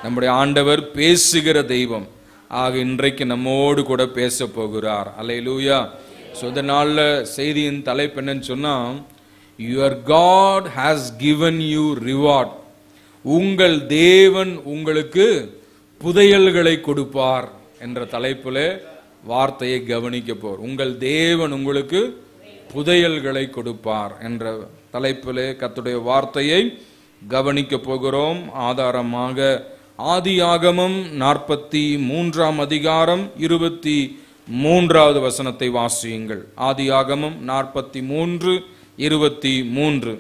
நம்முடைய ஆண்டவர் பேசுகிற தெய்வம். ஆக இன்றைக்கு நம்மோடு கூட பேச போகிறார். அல்லேலூயா. ஸோ இந்த நாளில் செய்தியின் தலைப்பு என்னன்னு சொன்னால், your God has given you reward. உங்கள் தேவன் உங்களுக்கு புதையல்களை கொடுப்பார் என்ற தலைப்பில் வார்த்தையை கவனிக்க போர். உங்கள் தேவன் உங்களுக்கு புதையல்களை கொடுப்பார் என்ற தலைப்பிலே கர்த்தருடைய வார்த்தையை கவனிக்க போகிறோம். ஆதாரமாக ஆதியாகமம் 43 அதிகாரம் 23 வசனத்தை வாசியுங்கள். ஆதியாகமம் 43:23.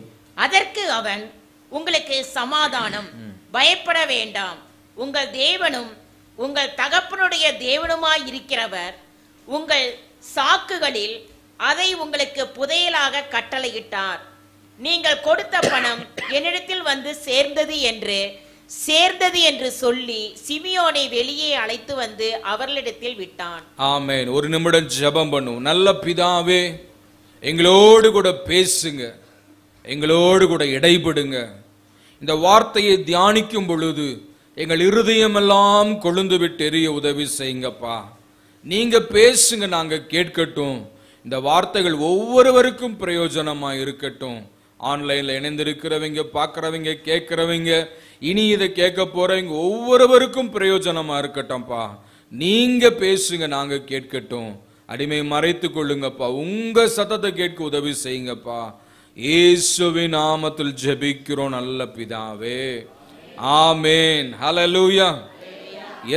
அதற்கு அவன், உங்களுக்கு சமாதானம், பயப்பட வேண்டாம். உங்கள் தேவனும் உங்கள் தகப்பனுடைய தேவனுமாய் இருக்கிறவர் உங்கள் சாக்குகளில் அதை உங்களுக்கு புதையலாக கட்டளையிட்டார். நீங்கள் கொடுத்த பணம் என்னிடத்தில் வந்து சேர்ந்தது என்று சொல்லி சிமியோனை வெளியே அழைத்து வந்து அவர்களிடத்தில் விட்டான். ஆமென். ஒரு நிமிடம் ஜெபம் பண்ணுவோம். நல்ல பிதாவே, எங்களோடு கூட பேசுங்க, எங்களோடு கூட இடைபடுங்க. இந்த வார்த்தையை தியானிக்கும் பொழுது எங்கள் இருதயமெல்லாம் கொழுந்து விட்டு எரிய உதவி செய்யுங்கப்பா. நீங்க பேசுங்க, நாங்க கேட்கட்டும். இந்த வார்த்தைகள் ஒவ்வொருவருக்கும் பிரயோஜனமா இருக்கட்டும். ஆன்லைன்ல இணைந்திருக்கிறவங்க, பார்க்கிறவங்க, கேட்கிறவங்க, இனி இதை கேட்க போறவங்க ஒவ்வொருவருக்கும் பிரயோஜனமா இருக்கட்டும்பா. நீங்க பேசுங்க, நாங்க கேட்கட்டும். அடிமை மறைத்து கொள்ளுங்கப்பா. உங்க சத்தத்தை கேட்க உதவி செய்யுங்கப்பா. இயேசுவின் நாமத்தில் ஜெபிக்கிறோம் நல்ல பிதாவே. ஆமென். ஹல்லேலூயா.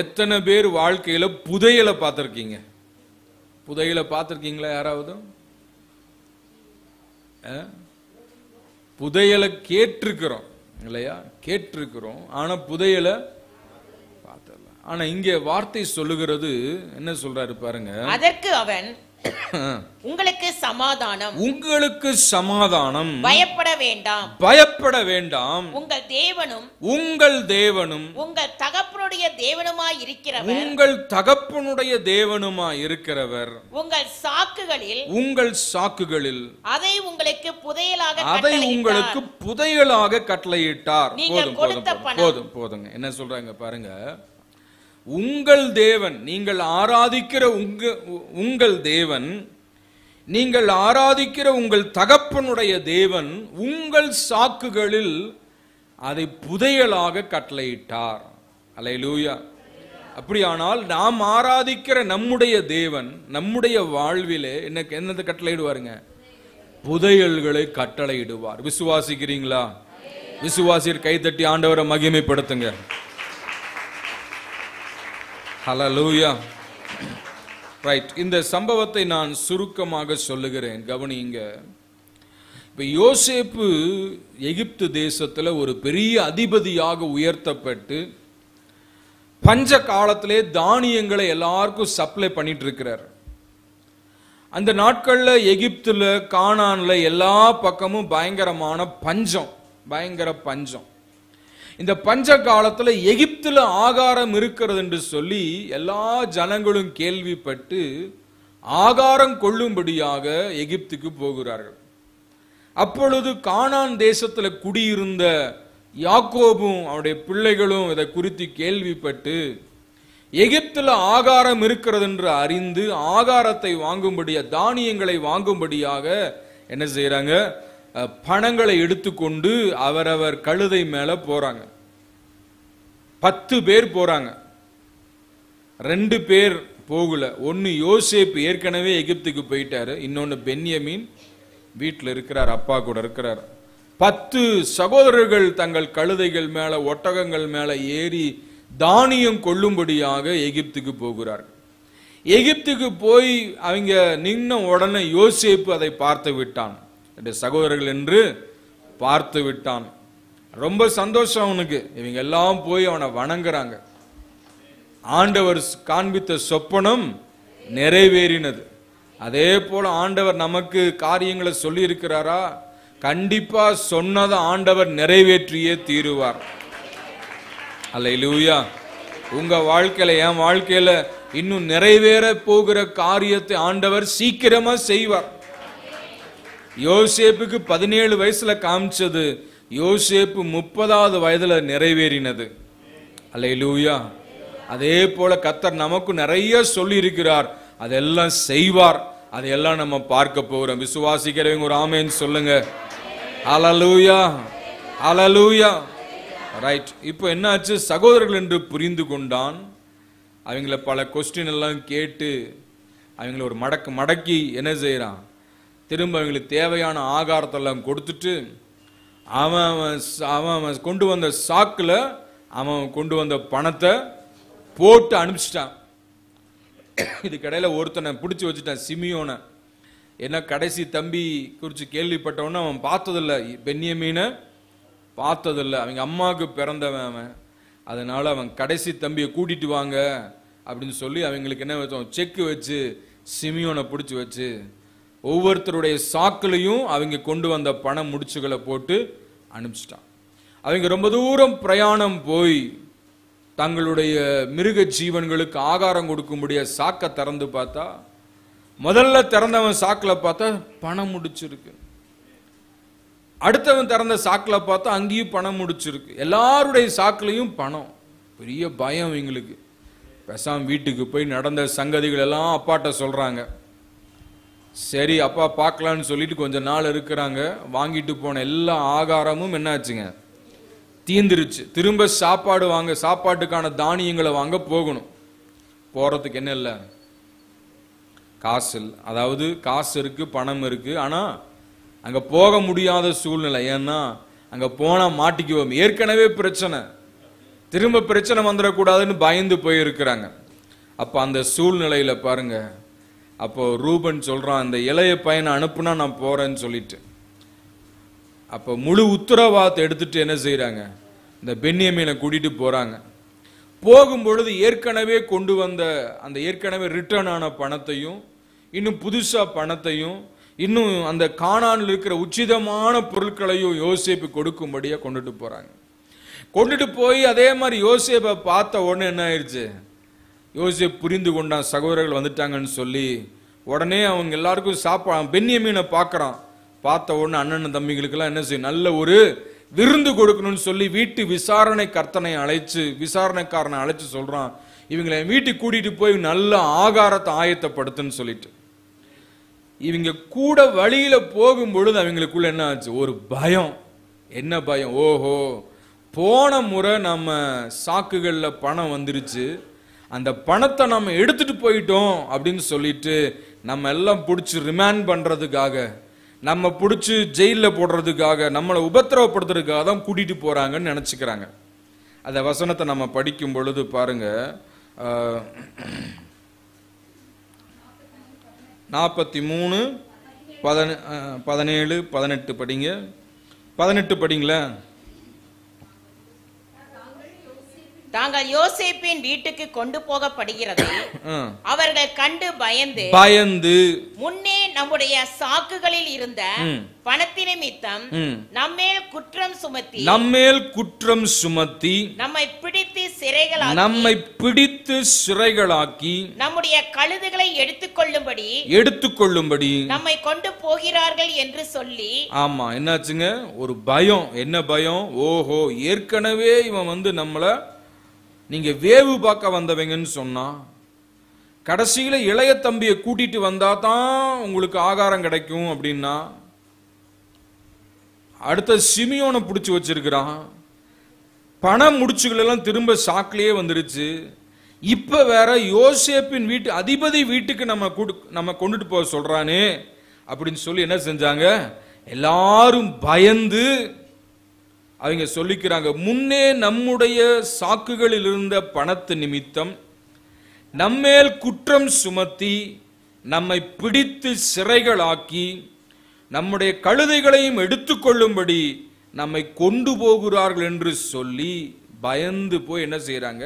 எத்தனை பேர் வாழ்க்கையில புதையலை பார்த்திருக்கீங்க? புதையலை பார்த்திருக்கீங்களா யாராவது? புதையலை கேட்டிருக்கிறோம் இல்லையா? கேட்டிருக்கிறோம், ஆனா புதையலை பார்த்தல. ஆனா இங்கே வார்த்தை சொல்லுகிறது என்ன சொல்றாரு பாருங்க. அதற்கு அவன், உங்களுக்கு சமாதானம், உங்களுக்கு சமாதானம், பயப்பட வேண்டாம், பயப்பட வேண்டாம். உங்கள் தேவனும் உங்கள் தகப்பனுடைய தேவனுமாய் இருக்கிறவர் உங்கள் சாக்குகளில் அதை உங்களுக்கு புதையலாக கட்டளையிட்டார். போதுங்க. என்ன சொல்றாங்க பாருங்க. உங்கள் தேவன், நீங்கள் ஆராதிக்கிற உங்கள் தேவன், நீங்கள் ஆராதிக்கிற உங்கள் தகப்பனுடைய தேவன் உங்கள் சாக்குகளில் அதை புதையலாக கட்டளையிட்டார். அல்லேலூயா. அப்படியானால் நாம் ஆராதிக்கிற நம்முடைய தேவன் நம்முடைய வாழ்விலே என்னது கட்டளையிடுவாருங்க? புதையல்களை கட்டளையிடுவார். விசுவாசிக்கிறீங்களா? விசுவாசியர் கைத்தட்டி ஆண்டவரை மகிமைப்படுத்துங்க. ஹல்லேலூயா. ரைட். இந்த சம்பவத்தை நான் சுருக்கமாக சொல்லுகிறேன், கவனிங்க. இப்ப யோசேப்பு எகிப்து தேசத்துல ஒரு பெரிய அதிபதியாக உயர்த்தப்பட்டு பஞ்ச காலத்திலே தானியங்களை எல்லாருக்கும் சப்ளை பண்ணிட்டு இருக்கிறார். அந்த நாட்கள்ல எகிப்துல, கானான்ல எல்லா பக்கமும் பயங்கரமான பஞ்சம், பயங்கர பஞ்சம். இந்த பஞ்ச காலத்துல எகிப்துல ஆகாரம் இருக்கிறது என்று சொல்லி எல்லா ஜனங்களும் கேள்விப்பட்டு ஆகாரம் கொள்ளும்படியாக எகிப்துக்கு போகிறார்கள். அப்பொழுது கானான் தேசத்துல குடியிருந்த யாக்கோபும் அவருடைய பிள்ளைகளும் இதை குறித்து கேள்விப்பட்டு எகிப்துல ஆகாரம் இருக்கிறது என்று அறிந்து ஆகாரத்தை வாங்கும்படியாக, தானியங்களை வாங்கும்படியாக என்ன செய்யறாங்க? பணங்களை எடுத்துக்கொண்டு அவரவர் கழுதை மேல போறாங்க. 10 பேர் போறாங்க. 2 பேர் போகல. ஒன்னு யோசேப்பு ஏற்கனவே எகிப்துக்கு போயிட்டாரு, இன்னொன்னு பென்யமீன் வீட்டில் இருக்கிறார், அப்பா கூட இருக்கிறார். 10 சகோதரர்கள் தங்கள் கழுதைகள் மேல, ஒட்டகங்கள் மேல ஏறி தானியம் கொள்ளும்படியாக எகிப்துக்கு போகிறார்கள். எகிப்துக்கு போய் அவங்க நின்ன உடனே யோசேப்பு அதை பார்த்து விட்டான். சகோதரர்கள் என்று பார்த்து விட்டான். ரொம்ப சந்தோஷம் அவனுக்கு. இவங்க எல்லாம் போய் அவனை வணங்குறாங்க. ஆண்டவர் காண்பித்த சொப்பனம் நிறைவேறினது. அதே போல ஆண்டவர் நமக்கு காரியங்களை சொல்லி இருக்கிறாரா? கண்டிப்பா சொன்னதை ஆண்டவர் நிறைவேற்றியே தீருவார். அல்லேலூயா. உங்க வாழ்க்கையில, என் வாழ்க்கையில இன்னும் நிறைவேற போகிற காரியத்தை ஆண்டவர் சீக்கிரமா செய்வார். யோசேப்புக்கு 17 வயசுல காமிச்சது யோசேப்பு 30வது வயதுல நிறைவேறினது. அல்லேலூயா. அதே போல கர்த்தர் நமக்கு நிறைய சொல்லி இருக்கிறார், அதெல்லாம் செய்வார். அதையெல்லாம் நம்ம பார்க்க போகிறோம். விசுவாசிக்கிறவங்க ஒரு ஆமென் சொல்லுங்க. அல்லேலூயா, அல்லேலூயா. ரைட். இப்போ என்னாச்சு, சகோதரர்கள் என்று புரிந்து கொண்டான். அவங்கள பல கொஸ்டின் எல்லாம் கேட்டு அவங்கள ஒரு மடக்கி என்ன செய்யறான், திரும்ப அவங்களுக்கு தேவையான ஆகாரத்தெல்லாம் கொடுத்துட்டு அவன் கொண்டு வந்த சாக்குல அவன் கொண்டு வந்த பணத்தை போட்டு அனுப்பிச்சிட்டான். இதுக்கடையில ஒருத்தனை பிடிச்சி வச்சுட்டான், சிமியோனை. ஏன்னா கடைசி தம்பி குறித்து கேள்விப்பட்டவன அவன் பார்த்ததில்லை, பென்யமீனை பார்த்ததில்லை. அவங்க அம்மாவுக்கு பிறந்தவன் அவன். அதனால அவன் கடைசி தம்பியை கூட்டிட்டு வாங்க அப்படின்னு சொல்லி அவங்களுக்கு என்ன வச்சோம், செக்கு வச்சு சிமியோனை பிடிச்சி வச்சு ஒவ்வொருத்தருடைய சாக்குலையும் அவங்க கொண்டு வந்த பண முடிச்சுகளை போட்டு அனுப்பிச்சிட்டான். அவங்க ரொம்ப தூரம் பிரயாணம் போய் தங்களுடைய மிருக ஜீவன்களுக்கு ஆகாரம் கொடுக்கும்படிய சாக்கை திறந்து பார்த்தா, முதல்ல திறந்தவன் சாக்கில் பார்த்தா பணம் முடிச்சிருக்கு. அடுத்தவன் திறந்த சாக்கில் பார்த்தா அங்கேயும் பணம் முடிச்சிருக்கு. எல்லாருடைய சாக்குலையும் பணம். பெரிய பயம் இவங்களுக்கு. பேசாம வீட்டுக்கு போய் நடந்த சங்கதிகள் எல்லாம் அப்பாட்ட சொல்றாங்க. சரி அப்பா பார்க்கலான்னு சொல்லிட்டு கொஞ்ச நாள் இருக்கிறாங்க. வாங்கிட்டு போன எல்லா ஆகாரமும் என்னாச்சுங்க, தீந்துருச்சு. திரும்ப சாப்பாடு வாங்க, சாப்பாட்டுக்கான தானியங்களை வாங்க போகணும். போறதுக்கு என்ன இல்லை, காசு இல்லை. அதாவது காசு இருக்கு, பணம் இருக்கு, ஆனா அங்க போக முடியாத சூழ்நிலை. ஏன்னா அங்க போனா மாட்டிக்குவோம், ஏற்கனவே பிரச்சனை, திரும்ப பிரச்சனை வந்துடக்கூடாதுன்னு பயந்து போயிருக்கிறாங்க. அப்ப அந்த சூழ்நிலையில பாருங்க, அப்போ ரூபன் சொல்றான், அந்த இளைய பையனை அனுப்புனா நான் போறேன்னு சொல்லிட்டு. அப்போ முழு உத்தரவாதத்தை எடுத்துட்டு என்ன செய்யறாங்க, இந்த பென்யமீனை கூட்டிட்டு போறாங்க. போகும்பொழுது ஏற்கனவே கொண்டு வந்த அந்த ஏற்கனவே ரிட்டர்ன் ஆன பணத்தையும் இன்னும் புதுசா பணத்தையும் இன்னும் அந்த கானானில் இருக்கிற உச்சிதமான பொருட்களையும் யோசேப்பு கொடுக்கும்படியா கொண்டுட்டு போறாங்க. கொண்டுட்டு போய் அதே மாதிரி யோசேப்பை பார்த்த உடனே என்ன ஆயிடுச்சு, யோசேப் புரிந்து கொண்டான் சகோதரர்கள் வந்துட்டாங்கன்னு சொல்லி. உடனே அவங்க எல்லாருக்கும் சாப்பாடு, பென்யமீனை பார்க்கறான். பார்த்த உடனே அண்ணன் தம்பிகளுக்கெல்லாம் என்ன செய்யும், நல்ல ஒரு விருந்து கொடுக்கணும்னு சொல்லி வீட்டு விசாரணைக்காரனை அழைச்சு சொல்றான், இவங்களை வீட்டுக்கு கூட்டிட்டு போய் நல்ல ஆகாரத்தை ஆயத்தப்படுத்துன்னு சொல்லிட்டு. இவங்க கூட வழியில போகும் பொழுது அவங்களுக்குள்ள என்ன ஆச்சு, ஒரு பயம். என்ன பயம், ஓஹோ போன முறை நம்ம சாக்குகள்ல பணம் வந்துருச்சு, அந்த பணத்தை நம்ம எடுத்துட்டு போயிட்டோம் அப்படின்னு சொல்லிட்டு நம்ம எல்லாம் பிடிச்சி ரிமாண்ட் பண்றதுக்காக, நம்ம பிடிச்சி ஜெயிலில் போடுறதுக்காக, நம்மளை உபத்திரவப்படுத்துறதுக்காக தான் கூட்டிட்டு போறாங்கன்னு நினைச்சுக்கிறாங்க. அந்த வசனத்தை நம்ம படிக்கும் பொழுது பாருங்க, 43, 17, 18 படிங்க. 18 படிங்களா. தாங்கள் யோசேப்பின் வீட்டுக்கு கொண்டு போகப்படுகிறது அவர்கள் கண்டு பயந்து முன்னே நம்முடைய சாக்குகளில் இருந்த பணத்தின் நிமித்தம் நம்மேல் குற்றம் சுமத்தி நம்மை பிடித்து சிறைகளாக்கி நம்முடைய கழுதுகளை எடுத்துக்கொள்ளும்படி நம்மை கொண்டு போகிறார்கள் என்று சொல்லி. ஆமா, என்னாச்சுங்க, ஒரு பயம். என்ன பயம், ஓஹோ ஏற்கனவே இவன் வந்து நம்மள நீங்க வேவு பார்க்க வந்தவங்கன்னு சொன்னா, கடைசியில இளைய தம்பியை கூட்டிட்டு வந்தா தான் உங்களுக்கு ஆகாரம் கிடைக்கும் அப்படின்னா, அடுத்த சிமியோனை பிடிச்சி வச்சிருக்கிறான். பண முடிச்சுகள் எல்லாம் திரும்ப சாக்கிலேயே வந்துருச்சு. இப்ப வேற யோசேப்பின் வீட்டு அதிபதி வீட்டுக்கு நம்ம கொண்டுட்டு போக சொல்றானே அப்படின்னு சொல்லி என்ன செஞ்சாங்க, எல்லாரும் பயந்து அவங்க சொல்லிக்கிறாங்க, முன்னே நம்முடைய சாக்குகளில் இருந்த பணத்து நிமித்தம் நம்மேல் குற்றம் சுமத்தி நம்மை பிடித்து சிறைகளாக்கி நம்முடைய கழுதைகளையும் எடுத்துக்கொள்ளும்படி நம்மை கொண்டு போகிறார்கள் என்று சொல்லி பயந்து போய் என்ன செய்யறாங்க,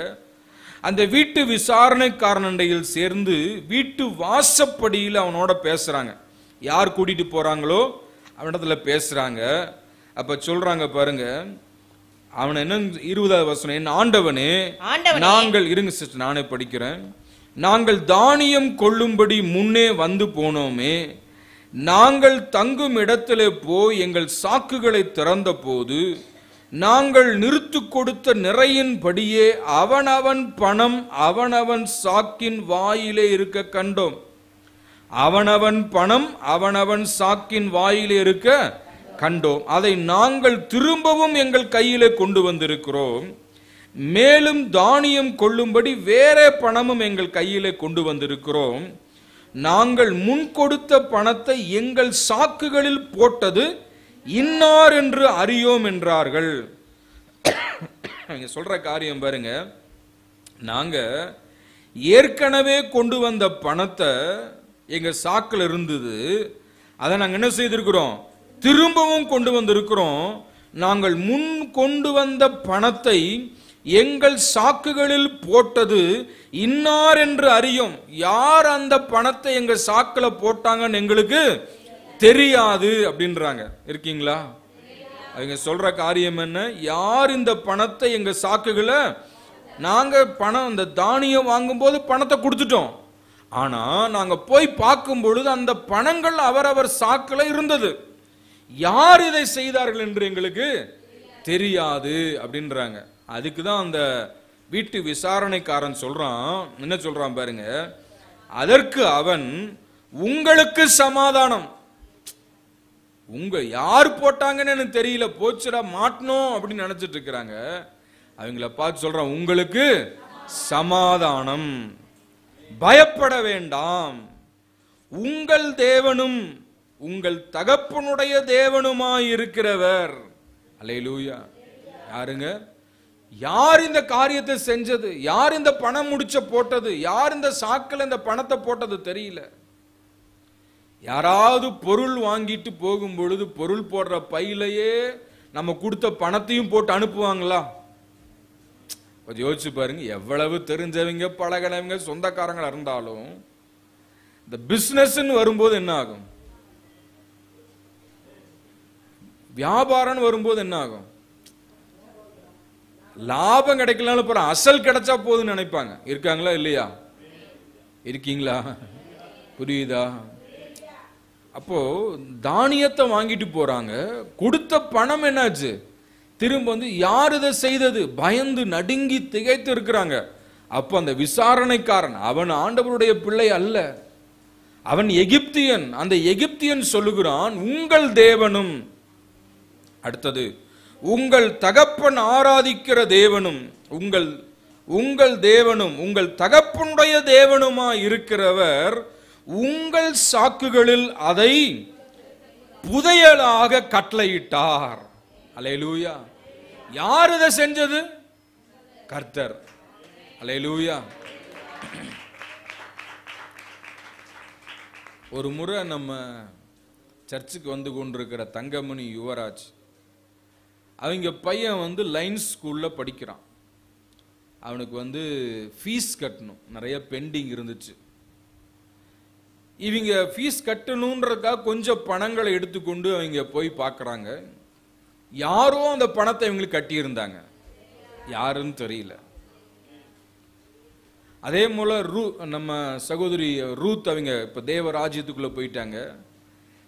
அந்த வீட்டு விசாரணைக்காரனையில் சேர்ந்து வீட்டு வாசப்படியில் அவனோட பேசுறாங்க. யார் கூட்டிட்டு போறாங்களோ அவனிடத்துல பேசுறாங்க. அப்ப சொல்றாங்க பாருங்க, அவன் என்ன 20வது வசனம், என் ஆண்டவனே நாங்கள், இருங்க சிஸ்டர் நானே படிக்கிறேன், நாங்கள் தானியம் கொள்ளும்படி முன்னே வந்து போனோமே, நாங்கள் தங்கும் இடத்திலே போய் எங்கள் சாக்குகளை திறந்த போது நாங்கள் நிறுத்து கொடுத்த நிறையின்படியே அவனவன் பணம் அவனவன் சாக்கின் வாயிலே இருக்க கண்டோம். அவனவன் பணம் அவனவன் சாக்கின் வாயிலே இருக்க கண்டோம். அதை நாங்கள் திரும்பவும் எங்கள் கையிலே கொண்டு வந்திருக்கிறோம். மேலும் தானியம் கொள்ளும்படி வேற பணமும் எங்கள் கையிலே கொண்டு வந்திருக்கிறோம். நாங்கள் முன் கொடுத்த பணத்தை எங்கள் சாக்குகளில் போட்டது இன்னார் என்று அறியோம் என்றார்கள். சொல்ற காரியம் பாருங்க, நாங்க ஏற்கனவே கொண்டு வந்த பணத்தை எங்க சாக்குல இருந்தது, அதை நாங்க என்ன செய்திருக்கிறோம், திரும்பவும் கொண்டு வந்திருக்கிறோம். நாங்கள் முன் கொண்டு வந்த பணத்தை எங்கள் சாக்குகளில் போட்டது இன்னார் என்று அறியும். யார் அந்த பணத்தை எங்க சாக்குல போட்டாங்கன்னு எங்களுக்கு தெரியாது அப்படின்றாங்க. இருக்கீங்களா? அவங்க சொல்ற காரியம் என்ன, யார் இந்த பணத்தை எங்க சாக்குகளை, நாங்க பணம் இந்த தானியம் வாங்கும் போது பணத்தை கொடுத்துட்டோம், ஆனா நாங்க போய் பார்க்கும் பொழுது அந்த பணங்கள் அவரவர் சாக்குல இருந்தது. யார் இதை செய்தார்கள் என்று எங்களுக்கு தெரியாது அப்படின்றாங்க. அதுக்குதான் அந்த வீட்டு விசாரணைக்காரன் சொல்றான், என்ன சொல்றான் பாருங்க, அதற்கு அவன் உங்களுக்கு சமாதானம், உங்க யார் போட்டாங்கன்னு எனக்கு தெரியல, போச்சுடா மாட்டணும் அப்படின்னு நினைச்சிட்டு இருக்கிறாங்க. அவங்கள பார்த்து சொல்றான், உங்களுக்கு சமாதானம், பயப்பட வேண்டாம், உங்கள் தேவனும் உங்கள் தகப்பனுடைய தேவனுமாய் இருக்கிறவர். அல்லேலூயா. யாருங்க, யார் இந்த காரியத்தை செஞ்சது, யார் இந்த பணம் முடிச்ச போட்டது, யார் இந்த சாக்கில் இந்த பணத்தை போட்டது தெரியல. யாராவது பொருள் வாங்கிட்டு போகும் பொழுது பொருள் போடுற பையிலேயே நம்ம கொடுத்த பணத்தையும் போட்டு அனுப்புவாங்களா? கொஞ்சம் யோசிச்சு பாருங்க. எவ்வளவு தெரிஞ்சவங்க பழகினவங்க சொந்தக்காரங்களா இருந்தாலும் இந்த பிசினஸ் வரும்போது என்ன ஆகும், வியாபாரம் வரும்போது என்ன ஆகும், லாபம் கிடைக்கலன்னு போற அசல் கிடைச்சா போதுன்னு நினைப்பாங்க. இருக்காங்களா இல்லையா? இருக்கீங்களா? புரியுதா? அப்போ தானியத்தை வாங்கிட்டு போறாங்க, கொடுத்த பணம் என்னாச்சு, திரும்ப வந்து யார் இதை செய்தது பயந்து நடுங்கி திகைத்து இருக்கிறாங்க. அப்போ அந்த விசாரணைக்காரன், அவன் ஆண்டவருடைய பிள்ளை அல்ல, அவன் எகிப்தியன். அந்த எகிப்தியன் சொல்லுகிறான், உங்கள் தேவனும், அடுத்தது உங்கள் தகப்பன் ஆராதிக்கிற தேவனும், உங்கள் தேவனும் உங்கள் தகப்பனுடைய தேவனுமா இருக்கிறவர் உங்கள் சாக்குகளில் அதை புதையலாக கட்டளையிட்டார். அல்லேலூயா. யார் இதை செஞ்சது? கர்த்தர். அல்லேலூயா. ஒரு முறை நம்ம சர்ச்சுக்கு வந்து கொண்டிருக்கிற தங்கமணி யுவராஜ், அவங்க பையன் வந்து லைன்ஸ் ஸ்கூல்ல படிக்கிறான். அவனுக்கு வந்து ஃபீஸ் கட்டணும், நிறைய பெண்டிங் இருந்துச்சு. இவங்க ஃபீஸ் கட்டணுன்றதுக்காக கொஞ்சம் பணங்களை எடுத்துக்கொண்டு அவங்க போய் பார்க்குறாங்க. யாரோ அந்த பணத்தை இவங்களுக்கு கட்டியிருந்தாங்க, யாருன்னு தெரியல. அதே போல நம்ம சகோதரி ரூத் அவங்க இப்போ தேவராஜ்யத்துக்குள்ள போயிட்டாங்க.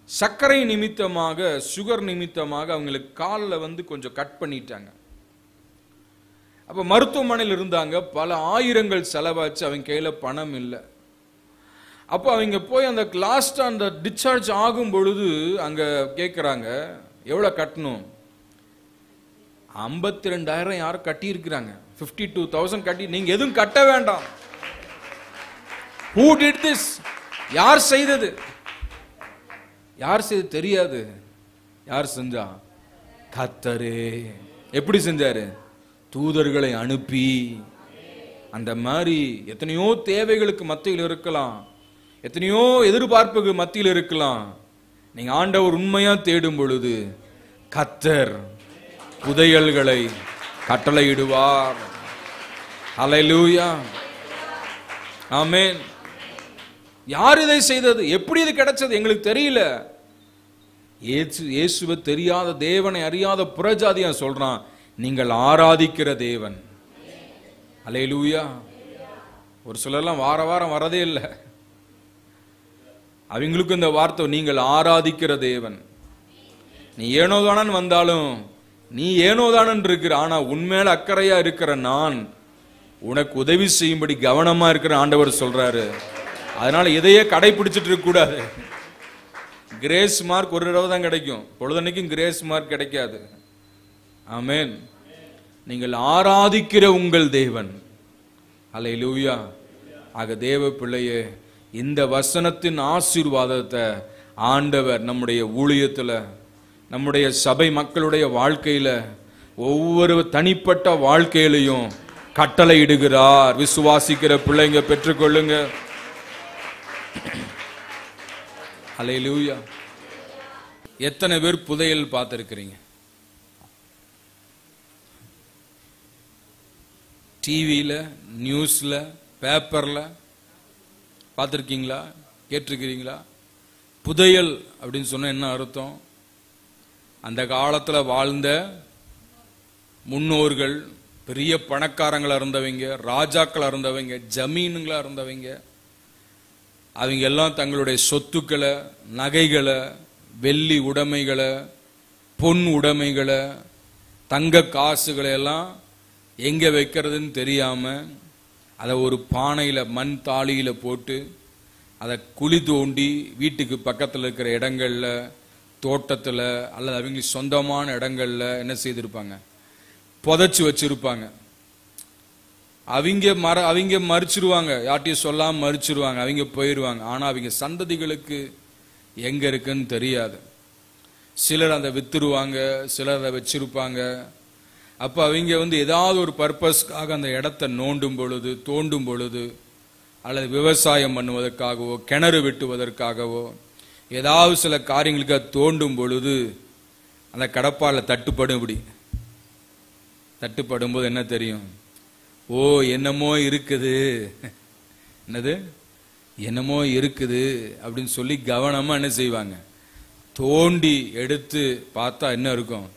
சர்க்கரை நிமித்தமாக, சுகர் நிமித்தமாக அவங்களுக்கு காலில் வந்து கொஞ்சம் கட் பண்ணிட்டாங்க. அப்போ மருத்துவமனையில் இருந்தாங்க, பல ஆயிரங்கள் செலவாச்சு, அவங்க கையில் பணம் இல்லை. அப்போ அவங்க போய் அந்த லாஸ்ட் அந்த டிஸ்சார்ஜ் ஆகும் பொழுது அங்க கேட்குறாங்க, எவ்வளோ கட்டணும்? 52,000 யாரும் கட்டி இருக்கிறாங்க. 52,000 கட்டி, நீங்க எதுவும் கட்ட வேண்டாம். Who did this? யார் செய்தது? யார் செய்தது தெரியாது. யார் செஞ்சா? கர்த்தரே. எப்படி செஞ்சாரு? தூதர்களை அனுப்பி. அந்த மாதிரி எத்தனையோ தேவைகளுக்கு மத்தியில் இருக்கலாம், எத்தனையோ எதிர்பார்ப்புக்கு மத்தியில் இருக்கலாம். நீங்க ஆண்டவர் உண்மையா தேடும் பொழுது கர்த்தர் புதையல்களை கட்டளையிடுவார். ஹல்லேலூயா. ஆமென். யார் இதை செய்தது, எப்படி இது கிடைச்சது எங்களுக்கு தெரியல. இயேசுவை தெரியாத, தேவனை அறியாத புறஜாதியா சொல்றான், நீங்கள் ஆராதிக்கிற தேவன். ஹல்லேலூயா. ஒரு சிலர்லாம் வார வாரம் வரதே இல்லை, அவங்களுக்கு இந்த வார்த்தை, நீங்கள் ஆராதிக்கிற தேவன். நீ ஏனோதானு வந்தாலும் நீ ஏனோதானன் இருக்கிற, ஆனா உண்மையில அக்கறையா இருக்கிற நான் உனக்கு உதவி செய்யும்படி கவனமா இருக்கிற ஆண்டவர் சொல்றாரு. அதனால இதையே கடைபிடிச்சிட்டு இருக்க கூடாது. கிரேஸ் மார்க் ஒரு தடவை தான் கிடைக்கும், பொழுதன்னைக்கும் கிரேஸ் மார்க் கிடைக்காது. ஆமென். நீங்கள் ஆராதிக்கிற உங்கள் தேவன். அல்லேலூயா. ஆக தேவ பிள்ளையே, இந்த வசனத்தின் ஆசீர்வாதத்தை ஆண்டவர் நம்முடைய ஊழியத்துல, நம்முடைய சபை மக்களுடைய வாழ்க்கையில, ஒவ்வொரு தனிப்பட்ட வாழ்க்கையிலையும் கட்டளை இடுகிறார். விசுவாசிக்கிற பிள்ளைங்க பெற்றுக்கொள்ளுங்க. அல்லேலூயா. எத்தனை பேர் புதையல் பார்த்திருக்கிறீங்க? டிவியில, நியூஸ்ல, பேப்பர்ல பார்த்திருக்கீங்களா? கேட்டிருக்கிறீங்களா? புதையல் அப்படின்னு சொன்ன என்ன அர்த்தம்? அந்த காலத்துல வாழ்ந்த முன்னோர்கள், பெரிய பணக்காரங்களா இருந்தவங்க, ராஜாக்களா இருந்தவங்க, ஜமீனுங்களா இருந்தவங்க, அவங்க எல்லாம் தங்களுடைய சொத்துக்களை, நகைகளை, வெள்ளி உடைமைகளை, பொன் உடைமைகளை, தங்க காசுகளை எல்லாம் எங்க வைக்கிறதுன்னு தெரியாம அதை ஒரு பானையில, மண் தாளியில போட்டு அதை குழி தோண்டி வீட்டுக்கு பக்கத்தில் இருக்கிற இடங்கள்ல, தோட்டத்துல அல்லது அவங்களுக்கு சொந்தமான இடங்கள்ல என்ன செய்திருப்பாங்க? புதைச்சு வச்சிருப்பாங்க. அவங்க மறிச்சிருவாங்க, யார்ட்டையும் சொல்லாம மறிச்சிருவாங்க, அவங்க போயிடுவாங்க. ஆனா அவங்க சந்ததிகளுக்கு எங்க இருக்குன்னு தெரியாது. சிலர் அதை வித்துருவாங்க, சிலர் அதை வச்சிருப்பாங்க. அப்ப அவங்க ஏதாவது ஒரு பர்பஸ்க்காக அந்த இடத்தை நோண்டும் பொழுது, தோண்டும் பொழுது, அல்லது விவசாயம் பண்ணுவதற்காகவோ, கிணறு வெட்டுவதற்காகவோ, ஏதாவது சில காரியங்களுக்கு தோண்டும் பொழுது அந்த கடப்பால தட்டுப்படும். இப்படி தட்டுப்படும் போது என்ன தெரியும்? ஓ, என்னமோ இருக்குது, என்னது என்னமோ இருக்குது அப்படின்னு சொல்லி கவனமா என்ன செய்வாங்க? தோண்டி எடுத்து பார்த்தா என்ன இருக்கும்?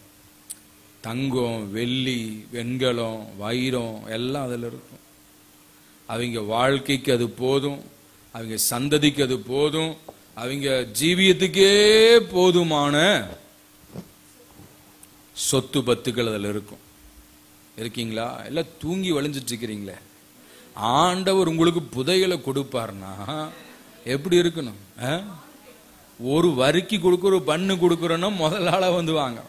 தங்கம், வெள்ளி, வெண்கலம், வைரம் எல்லாம் அதுல இருக்கும். அவங்க வாழ்க்கைக்கு அது போதும், அவங்க சந்ததிக்கு அது போதும், அவங்க ஜீவியத்துக்கே போதுமான சொத்து பத்துக்கள் அதில் இருக்கும். இருக்கீங்களா? எல்லாம் தூங்கி வழிஞ்சிட்டு இருக்கிறீங்களே. ஆண்டவர் உங்களுக்கு புதையலை கொடுப்பார்னா எப்படி இருக்கணும்? ஒரு வரிக்கு கொடுக்குற, ஒரு பண்ணு கொடுக்குறோன்னா முதலாள வாங்க.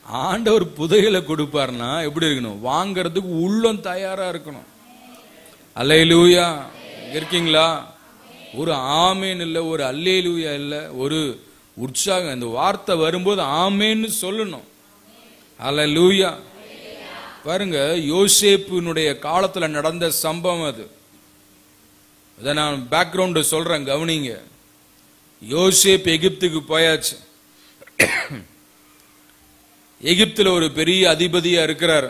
ஆண்டவர் புதையலை கொடுப்பார்னா எப்படி இருக்கணும்? வாங்கறதுக்கு உள்ளம் தயாரா இருக்கணும். அல்லேலூயா. இருக்கீங்களா? ஒரு ஆமேன் இல்ல, ஒரு அல்லேலூயா இல்ல, ஒரு உற்சாகம். இந்த வார்த்தை வரும்போது ஆமேன்னு சொல்லணும். அல்லேலூயா. பாருங்க, யோசேப்பினுடைய காலத்துல நடந்த சம்பவம் அது. இதை நான் பேக்ரவுண்ட் சொல்றேன், கவனிங்க. யோசேப் எகிப்துக்கு போயாச்சு. எகிப்துல ஒரு பெரிய அதிபதியா இருக்கிறார்.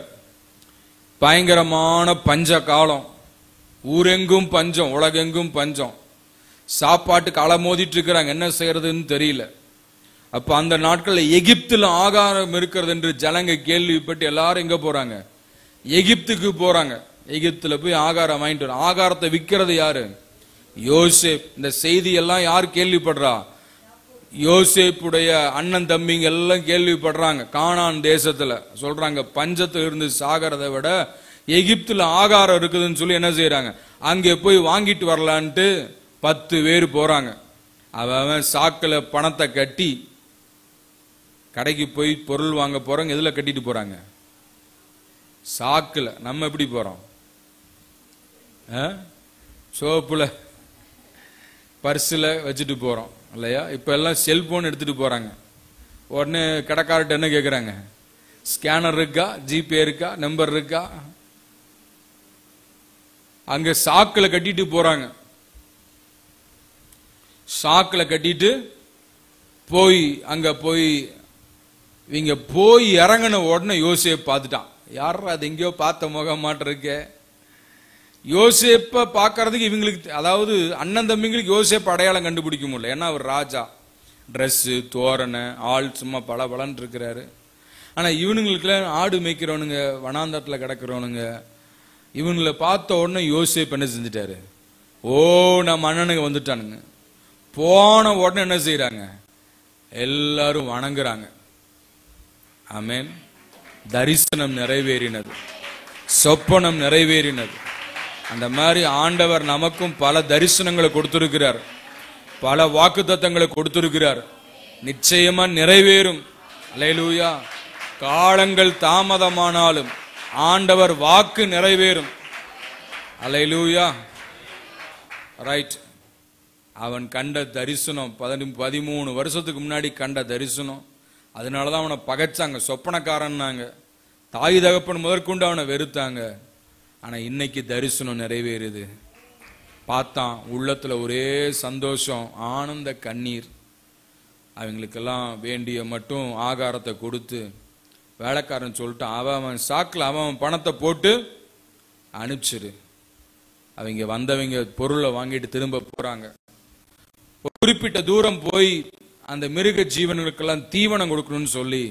பயங்கரமான பஞ்ச காலம், ஊரெங்கும் பஞ்சம், உலகெங்கும் பஞ்சம். சாப்பாட்டுக்கு அலமோதிட்டு இருக்கிறாங்க, என்ன செய்யறதுன்னு தெரியல. அப்ப அந்த நாட்கள்ல எகிப்துல ஆகாரம் இருக்கிறது என்று ஜனங்க கேள்விப்பட்டு எல்லாரும் எங்க போறாங்க? எகிப்துக்கு போறாங்க. எகிப்துல போய் ஆகாரம் வாங்கிட்டு வர. ஆகாரத்தை விற்கிறது யாரு? யோசேப். இந்த செய்தி எல்லாம் யார் கேள்விப்படுறா? யோசேப்புடைய அண்ணன் தம்பிங்க எல்லாம் கேள்விப்படுறாங்க. கானான் தேசத்துல சொல்றாங்க, பஞ்சத்துல இருந்து சாகிறதை விட எகிப்துல ஆகாரம் இருக்குதுன்னு சொல்லி என்ன செய்யறாங்க? அங்கே போய் வாங்கிட்டு வரலான்ட்டு 10 பேர் போறாங்க. அவன் சாக்குல பணத்தை கட்டி கடைக்கு போய் பொருள் வாங்க போறாங்க. எதுல கட்டிட்டு போறாங்க? சாக்குல. நம்ம எப்படி போறோம்? சோப்புல, பர்ஸ்ல வச்சுட்டு போறோம் இல்லையா? இப்ப எல்லாம் செல்போன் எடுத்துட்டு போறாங்க. உடனே கடைக்காரர்கிட்ட என்ன கேக்குறாங்க? ஸ்கேனர் இருக்கா, ஜிபே இருக்கா, நம்பர் இருக்கா? அங்க சாக்குல கட்டிட்டு போறாங்க. சாக்குல கட்டிட்டு போய் அங்க போய் இவங்க போய் இறங்கின உடனே யோசேப் பார்த்துட்டான். யாரா அது? எங்கேயோ பார்த்த முகம் மாட்ட இருக்க. யோசேப்ப பாக்கிறதுக்கு இவங்களுக்கு, அதாவது அண்ணன் தம்பிங்களுக்கு யோசேப் அடையாளம் கண்டுபிடிக்க முடியல. ஏன்னா அவர் ராஜா, ட்ரெஸ், தோரணை, ஆள் சும்மா பல பலன்னு இருக்கிறாரு. ஆனா இவனுங்களுக்குலாம் ஆடு மேய்க்கிறவனுங்க, வனாந்தரத்துல கிடக்கிறவனுங்க, இவங்களை பார்த்த உடனே யோசேப் என்ன செஞ்சிட்டாரு? ஓ, நம்ம அண்ணனுங்க வந்துட்டானுங்க. போன உடனே என்ன செய்யறாங்க? எல்லாரும் வணங்குறாங்க. ஆமென். தரிசனம் நிறைவேறினது, சொப்பனம் நிறைவேறினது. அந்த மாதிரி ஆண்டவர் நமக்கும் பல தரிசனங்களை கொடுத்திருக்கிறார், பல வாக்குத்தத்தங்களை கொடுத்திருக்கிறார். நிச்சயமா நிறைவேறும். அல்லேலூயா. காலங்கள் தாமதமானாலும் ஆண்டவர் வாக்கு நிறைவேறும். அல்லேலூயா. ரைட். அவன் கண்ட தரிசனம் 13 வருஷத்துக்கு முன்னாடி கண்ட தரிசனம். அதனாலதான் அவனை பகைச்சாங்க, சொப்பனக்காரன்னாங்க. தாய் தகப்பன் முதற்கொண்டு அவனை வெறுத்தாங்க. ஆனா இன்னைக்கு தரிசனம் நிறைவேறுது. பார்த்தான், உள்ளத்துல ஒரே சந்தோஷம், ஆனந்த கண்ணீர். அவங்களுக்கெல்லாம் வேண்டிய மட்டும் ஆகாரத்தை கொடுத்து, வேலைக்காரன் சொல்லிட்டான், அவன் சாக்கில் அவன் பணத்தை போட்டு அனுப்பிச்சிரு. அவங்க வந்தவங்க பொருளை வாங்கிட்டு திரும்ப போறாங்க. குறிப்பிட்ட தூரம் போய் அந்த மிருக ஜீவன்களுக்கெல்லாம் தீவனம் கொடுக்கணும்னு சொல்லி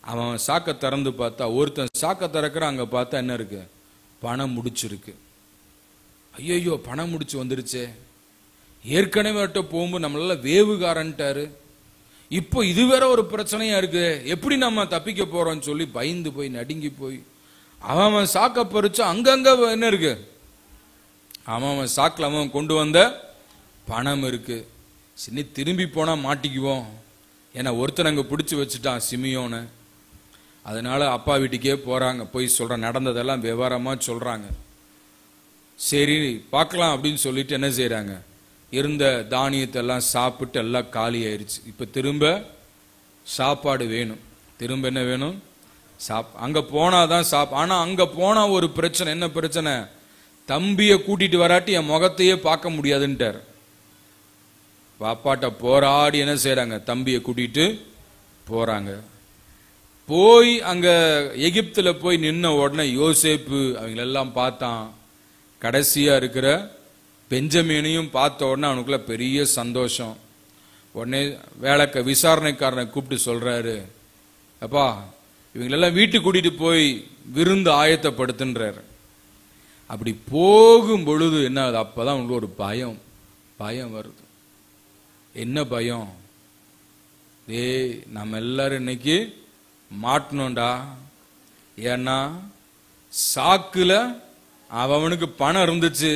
அவன் சாக்க திறந்து பார்த்தா, ஒருத்தன் சாக்க திறக்கிற, அங்க பார்த்தா என்ன இருக்கு? பணம் முடிச்சிருக்கு. ஐயோ, பணம் முடிச்சு வந்துருச்சே. ஏற்கனவே போகும்போது நம்மளால வேவுகாரன்ட்டாரு, இப்போ இது வேற ஒரு பிரச்சனையா இருக்கு, எப்படி நம்ம தப்பிக்க போறோம்னு சொல்லி பயந்து போய் நடுங்கி போய் அவன் சாக்க பறிச்சு அங்கங்க என்ன இருக்கு? அவன் சாக்கில் அவன் கொண்டு வந்த பணம் இருக்கு. சரி, திரும்பி போனா மாட்டிக்குவோம். ஏன்னா ஒருத்தன் அங்க பிடிச்சு வச்சுட்டான், சிமியோனை. அதனால அப்பா வீட்டுக்கே போறாங்க, போய் சொல்ற நடந்ததெல்லாம் விவரமா சொல்றாங்க. சரி பார்க்கலாம் அப்படின்னு சொல்லிட்டு என்ன செய்யறாங்க? இருந்த தானியத்தை எல்லாம் சாப்பிட்டு எல்லாம் காலி ஆயிருச்சு. இப்ப திரும்ப சாப்பாடு வேணும். திரும்ப என்ன வேணும்? அங்க போனாதான் ஆனா அங்க போனா ஒரு பிரச்சனை. என்ன பிரச்சனை? தம்பிய கூட்டிட்டு வராட்டி என் முகத்தையே பார்க்க முடியாதுன்ட்டார். பாப்பாட்ட போராடி என்ன செய்யறாங்க? தம்பியை கூட்டிட்டு போறாங்க. போய் அங்க எகிப்துல போய் நின்ன உடனே யோசேப்பு அவங்களெல்லாம் பார்த்தான். கடைசியா இருக்கிற பெஞ்சமீனையும் பார்த்த உடனே அவனுக்குள்ள பெரிய சந்தோஷம். உடனே விசாரணைக்காரனை கூப்பிட்டு சொல்றாரு, அப்பா இவங்களெல்லாம் வீட்டுக்கு கூட்டிட்டு போய் விருந்து ஆயத்தப்படுத்துன்றாரு. அப்படி போகும் பொழுது என்ன ஆகுது? அப்பதான் உங்களுக்கு ஒரு பயம் வருது. என்ன பயம்? நம்ம எல்லாரும் இன்னைக்கு மாட்டணும்டா. ஏன்னா சாக்குல அவனுக்கு பணம் இருந்துச்சு,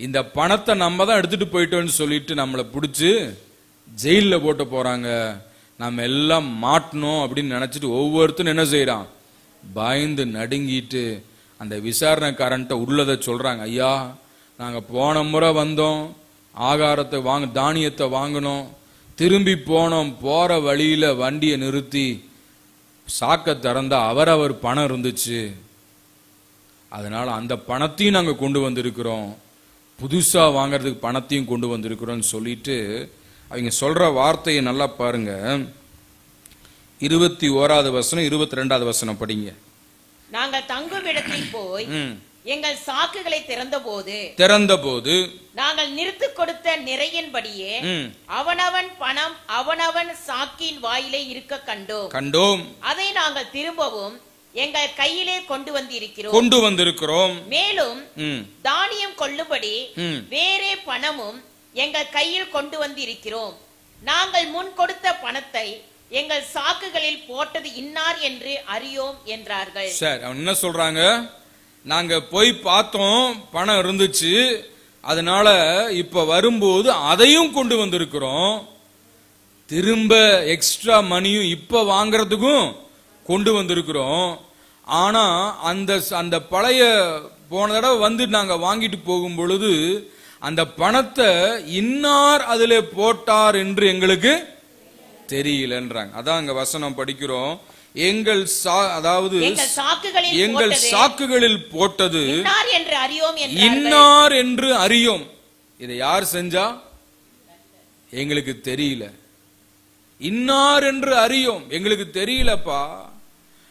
இந்த பணத்தை நம்ம தான் எடுத்துட்டு போயிட்டோம்னு சொல்லிட்டு நம்மளை பிடிச்சு ஜெயில போட்டு போறாங்க. நம்ம எல்லாம் மாட்டணும் அப்படின்னு நினைச்சிட்டு ஒவ்வொருத்தரும் என்ன செய்யறான்? பயந்து நடுங்கிட்டு அந்த விசாரணைக்காரன்ட்ட உள்ளதை சொல்றாங்க. ஐயா, நாங்க போன முறை வந்தோம், ஆகாரத்தை தானியத்தை வாங்கினோம், திரும்பி போனோம், போற வழியில வண்டியை நிறுத்தி சாக்க திறந்தா அவரவர் பணம் இருந்துச்சு, அதனால அந்த பணத்தையும் நாங்க கொண்டு வந்திருக்கிறோம், புதுசா வாங்கறதுக்கு பணத்தையும் கொண்டு வந்திருக்கிறோம் சொல்லிட்டு அவங்க சொல்ற வார்த்தையை நல்லா பாருங்க. 21வது வசனம் 22வது வசனம் படிங்க. நாங்கள் தங்கும் இடத்தில் போய் எங்கள் சாக்குகளை திறந்தபோது நாங்கள் நிறுத்து கொடுத்த நிறையின்படியே அவனவன் பணம் அவனவன் சாக்கின் வாயிலே இருக்க கண்டோம். அதை நாங்கள் திரும்பவும் எங்கள் கையிலே கொண்டு வந்திருக்கிறோம். மேலும் தானியம் கொள்ளும்படி வேறே பணமும் எங்கள் கையில் கொண்டு வந்திருக்கிறோம். நாங்கள் முன் கொடுத்த பணத்தை எங்கள் சாக்குகளில் போட்டது இன்னார் என்று அறியோம் என்றார்கள். சார், அவன் என்ன சொல்றாங்க? நாங்க போய் பார்த்தோம், பணம் இருந்துச்சு, அதனால இப்ப வரும்போது அதையும் கொண்டு வந்திருக்கிறோம், திரும்ப எக்ஸ்ட்ரா மணியும் இப்ப வாங்கறதுக்கும் கொண்டு வந்திருக்கிறோம். ஆனா அந்த பழைய போன தடவை வந்து நாங்க வாங்கிட்டு போகும் பொழுது அந்த பணத்தை இன்னார் அதுல போட்டார் என்று எங்களுக்கு தெரியலன்றாங்க. அதான் அங்க வசனம் படிக்கிறோம். எங்கள் சாக்குகளில் போட்டது இன்னார் என்று அறியோம். இதை யார் செஞ்சா எங்களுக்கு தெரியல. இன்னார் என்று அறியோம், எங்களுக்கு தெரியலப்பா.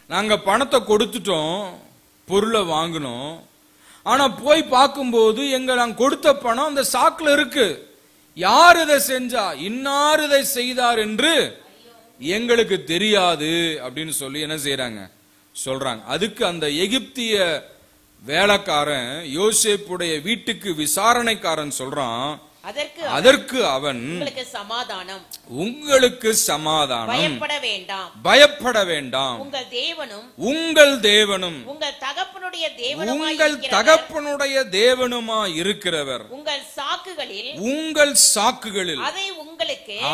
நாங்க பணத்தை கொடுத்துட்டோம், பொருளை வாங்கினோம், ஆனா போய் பார்க்கும்போது நாங்க கொடுத்த பணம் அந்த சாக்குல இருக்கு. யார் இதை செஞ்சா, இன்னார் இதை செய்தார் என்று எங்களுக்கு தெரியாது அப்படின்னு சொல்லி என்ன செய்யறாங்க? சொல்றாங்க. அதுக்கு அந்த எகிப்திய வேலைக்காரன் யோசேப்புடைய வீட்டுக்கு விசாரணைக்காரன் சொல்றான், அதற்கு அவன் உங்களுக்கு சமாதானம், பயப்பட வேண்டாம், உங்கள் தேவனும் உங்கள் தகப்பனுடைய தேவனுமாய் இருக்கிறவர் உங்கள் சாக்குகளில்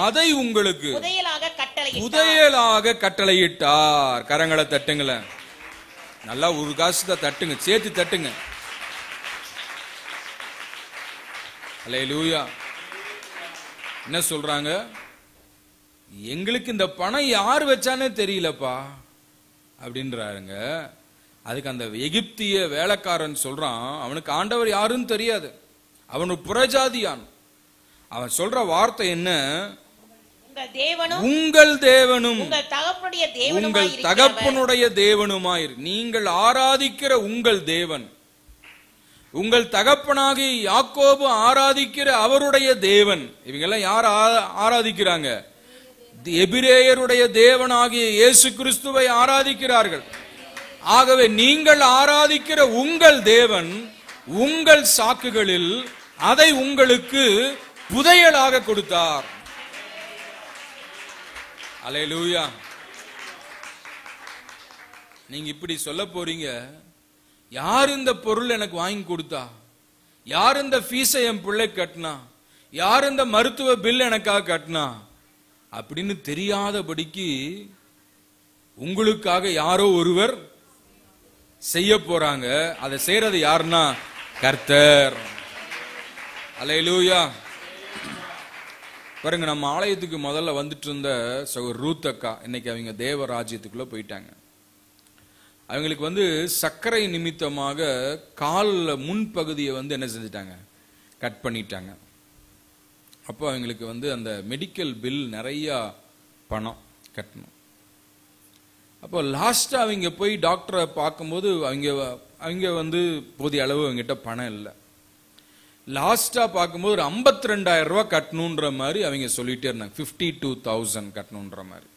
அதை உங்களுக்கு புதையலாக கட்டளையிட்டார். கரங்களை தட்டுங்களேன், நல்லா ஒரு காசு தட்டுங்க, சேர்த்து தட்டுங்க. அல்லேலூயா. என்ன சொல்றாங்க? எங்களுக்கு இந்த பணம் யார் வச்சானே தெரியலப்பா அப்படின்றாருங்க. அதுக்கு அந்த எகிப்திய வேலைக்காரன் சொல்றான், அவனுக்கு ஆண்டவர் யாருன்னு தெரியாது, அவனு புறஜாதியான். அவன் சொல்ற வார்த்தை என்ன? உங்கள் தேவனும் உங்கள் தகப்பனுடைய தேவனுமாயிரு. நீங்கள் ஆராதிக்கிற உங்கள் தேவன், உங்கள் தகப்பனாகி யாக்கோபு ஆராதிக்கிற அவருடைய தேவன். இவங்க எல்லாம் யார் ஆராதிக்கிறாங்க? எபிரேயருடைய தேவனாகிய இயேசு கிறிஸ்துவை ஆராதிக்கிறார்கள். ஆகவே நீங்கள் ஆராதிக்கிற உங்கள் தேவன் உங்கள் சாக்குகளில் அதை உங்களுக்கு புதையலாக கொடுத்தார். அல்லேலூயா. நீங்க இப்படி சொல்ல போறீங்க, யார் இந்த பொருள் எனக்கு வாங்கி கொடுத்தா, யார் இந்த ஃபீஸை என் பிள்ளை கட்டினா, யார் இந்த மருத்துவ பில் எனக்காக கட்டினா அப்படின்னு தெரியாதபடிக்கு உங்களுக்காக யாரோ ஒருவர் செய்ய போறாங்க. அதை செய்யறது யாருன்னா கர்த்தர். அல்லேலூயா. பாருங்க, நம்ம ஆலயத்துக்கு முதல்ல வந்துட்டு இருந்த ரூத் அக்கா இன்னைக்கு அவங்க தேவ ராஜ்யத்துக்குள்ள போயிட்டாங்க. அவங்களுக்கு சர்க்கரை நிமித்தமாக கால் முன்பகுதியை என்ன செஞ்சிட்டாங்க, கட் பண்ணிட்டாங்க. அப்போ அவங்களுக்கு அந்த மெடிக்கல் பில் நிறைய பணம் கட்டணும். அப்போ லாஸ்டா அவங்க போய் டாக்டரை பார்க்கும்போது அவங்க போதிய அளவு அவங்ககிட்ட பணம் இல்லை. லாஸ்டா பார்க்கும்போது ஒரு 52,000 ரூபாய் கட்டணுன்ற மாதிரி அவங்க சொல்லிட்டே இருந்தாங்க. 52,000 கட்டணுன்ற மாதிரி.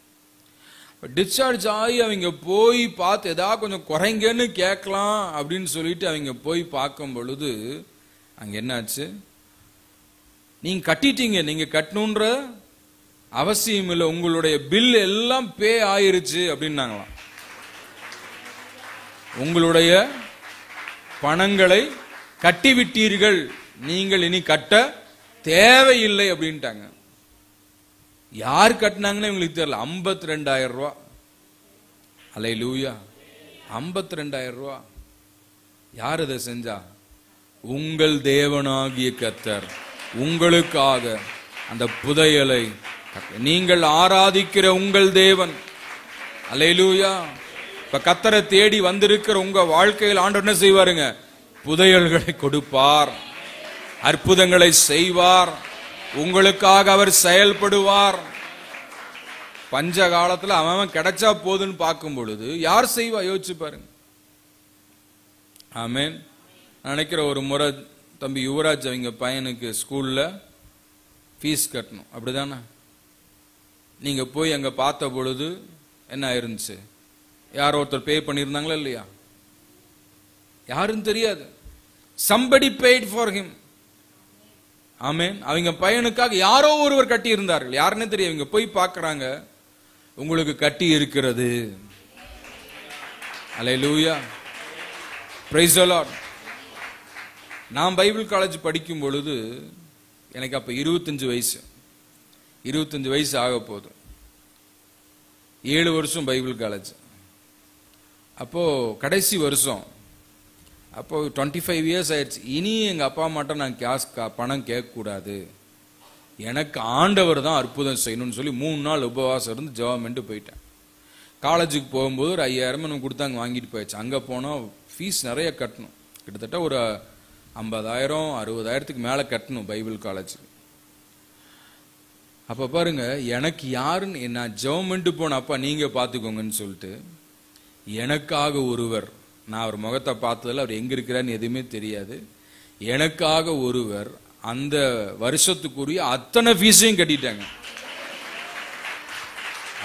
டிஸ்சார்ஜ் ஆகி அவங்க போய் பார்த்து ஏதாவது கொஞ்சம் குறைங்கன்னு கேட்கலாம் அப்படின்னு சொல்லிட்டு அவங்க போய் பார்க்கும் பொழுது அங்க என்னாச்சு, நீங்க கட்டிட்டீங்க, நீங்க கட்டணுன்ற அவசியம் இல்லை, உங்களுடைய பில் எல்லாம் பே ஆயிருச்சு அப்படின்னாங்களாம். உங்களுடைய பணங்களை கட்டிவிட்டீர்கள், நீங்கள் இனி கட்ட தேவையில்லை அப்படின்ட்டாங்க. யார் கட்டினாங்கன்னு இவங்களுக்கு தெரியல. 52,000 ரூபாய். அல்லேலூயா. 52,000 ரூபாய். யார் இதை செஞ்சா? உங்கள் தேவனாகிய கர்த்தர் உங்களுக்காக அந்த புதையலை, நீங்கள் ஆராதிக்கிற உங்கள் தேவன். அல்லேலூயா. இப்ப கர்த்தரை தேடி வந்திருக்கிற உங்க வாழ்க்கையில் ஆண்டவர் என்ன செய்வாருங்க? புதையல்களை கொடுப்பார், அற்புதங்களை செய்வார், உங்களுக்காக அவர் செயல்படுவார். பஞ்ச காலத்துல அவன் கிடைச்சா போதுன்னு பார்க்கும் பொழுது யார் செய்வா? யோசிச்சு பாருங்க. ஆமேன். நினைக்கிற ஒரு முறை தம்பி யுவராஜ் அவங்க பையனுக்கு ஸ்கூல்ல ஃபீஸ் கட்டணும், அப்படிதானே? நீங்க போய் அங்க பார்த்த பொழுது என்ன ஆயிருந்துச்சு? யாரோ ஒருத்தர் பே பண்ணியிருந்தாங்களா இல்லையா? யாருன்னு தெரியாது. somebody paid for him. ஆமென். அவங்க பையனுக்காக யாரோ ஒருவர் கட்டி இருந்தார்கள். யாருன்னு தெரியும். இவங்க போய் பார்க்கறாங்க, உங்களுக்கு கட்டி இருக்கிறது. அல்லேலூயா. Praise the lord. நான் பைபிள் காலேஜ் படிக்கும் பொழுது எனக்கு அப்ப 25 வயசு ஆக போகுது. 7 வருஷம் பைபிள் காலேஜ். அப்போ கடைசி வருஷம். அப்போ 25 இயர்ஸ் ஆயிடுச்சு. இனி எங்க அப்பா அம்மாட்ட நான் பணம் கேட்க கூடாது, எனக்கு ஆண்டவர் தான் அற்புதம் செய்யணும்னு சொல்லி 3 நாள் உபவாசம் இருந்து ஜெபம் பண்ணிட்டு போயிட்டேன். காலேஜுக்கு போகும்போது ஒரு 5,000 நம்ம கொடுத்தாங்க, வாங்கிட்டு போயிடுச்சு. அங்க போனா ஃபீஸ் நிறைய கட்டணும். கிட்டத்தட்ட ஒரு 50,000 60,000க்கு மேல கட்டணும் பைபிள் காலேஜுக்கு. அப்ப பாருங்க, எனக்கு யாருன்னு நான் ஜெபம் பண்ணிட்டு போன, அப்பா நீங்க பாத்துக்கோங்கன்னு சொல்லிட்டு எனக்காக ஒருவர், நான் அவர் முகத்தை பார்த்ததில்ல, அவர் எங்க இருக்கிறான்னு எதுவுமே தெரியாது, எனக்காக ஒருவர் அந்த வருஷத்துக்குரிய அத்தனை ஃபீஸையும் கட்டிட்டாங்க.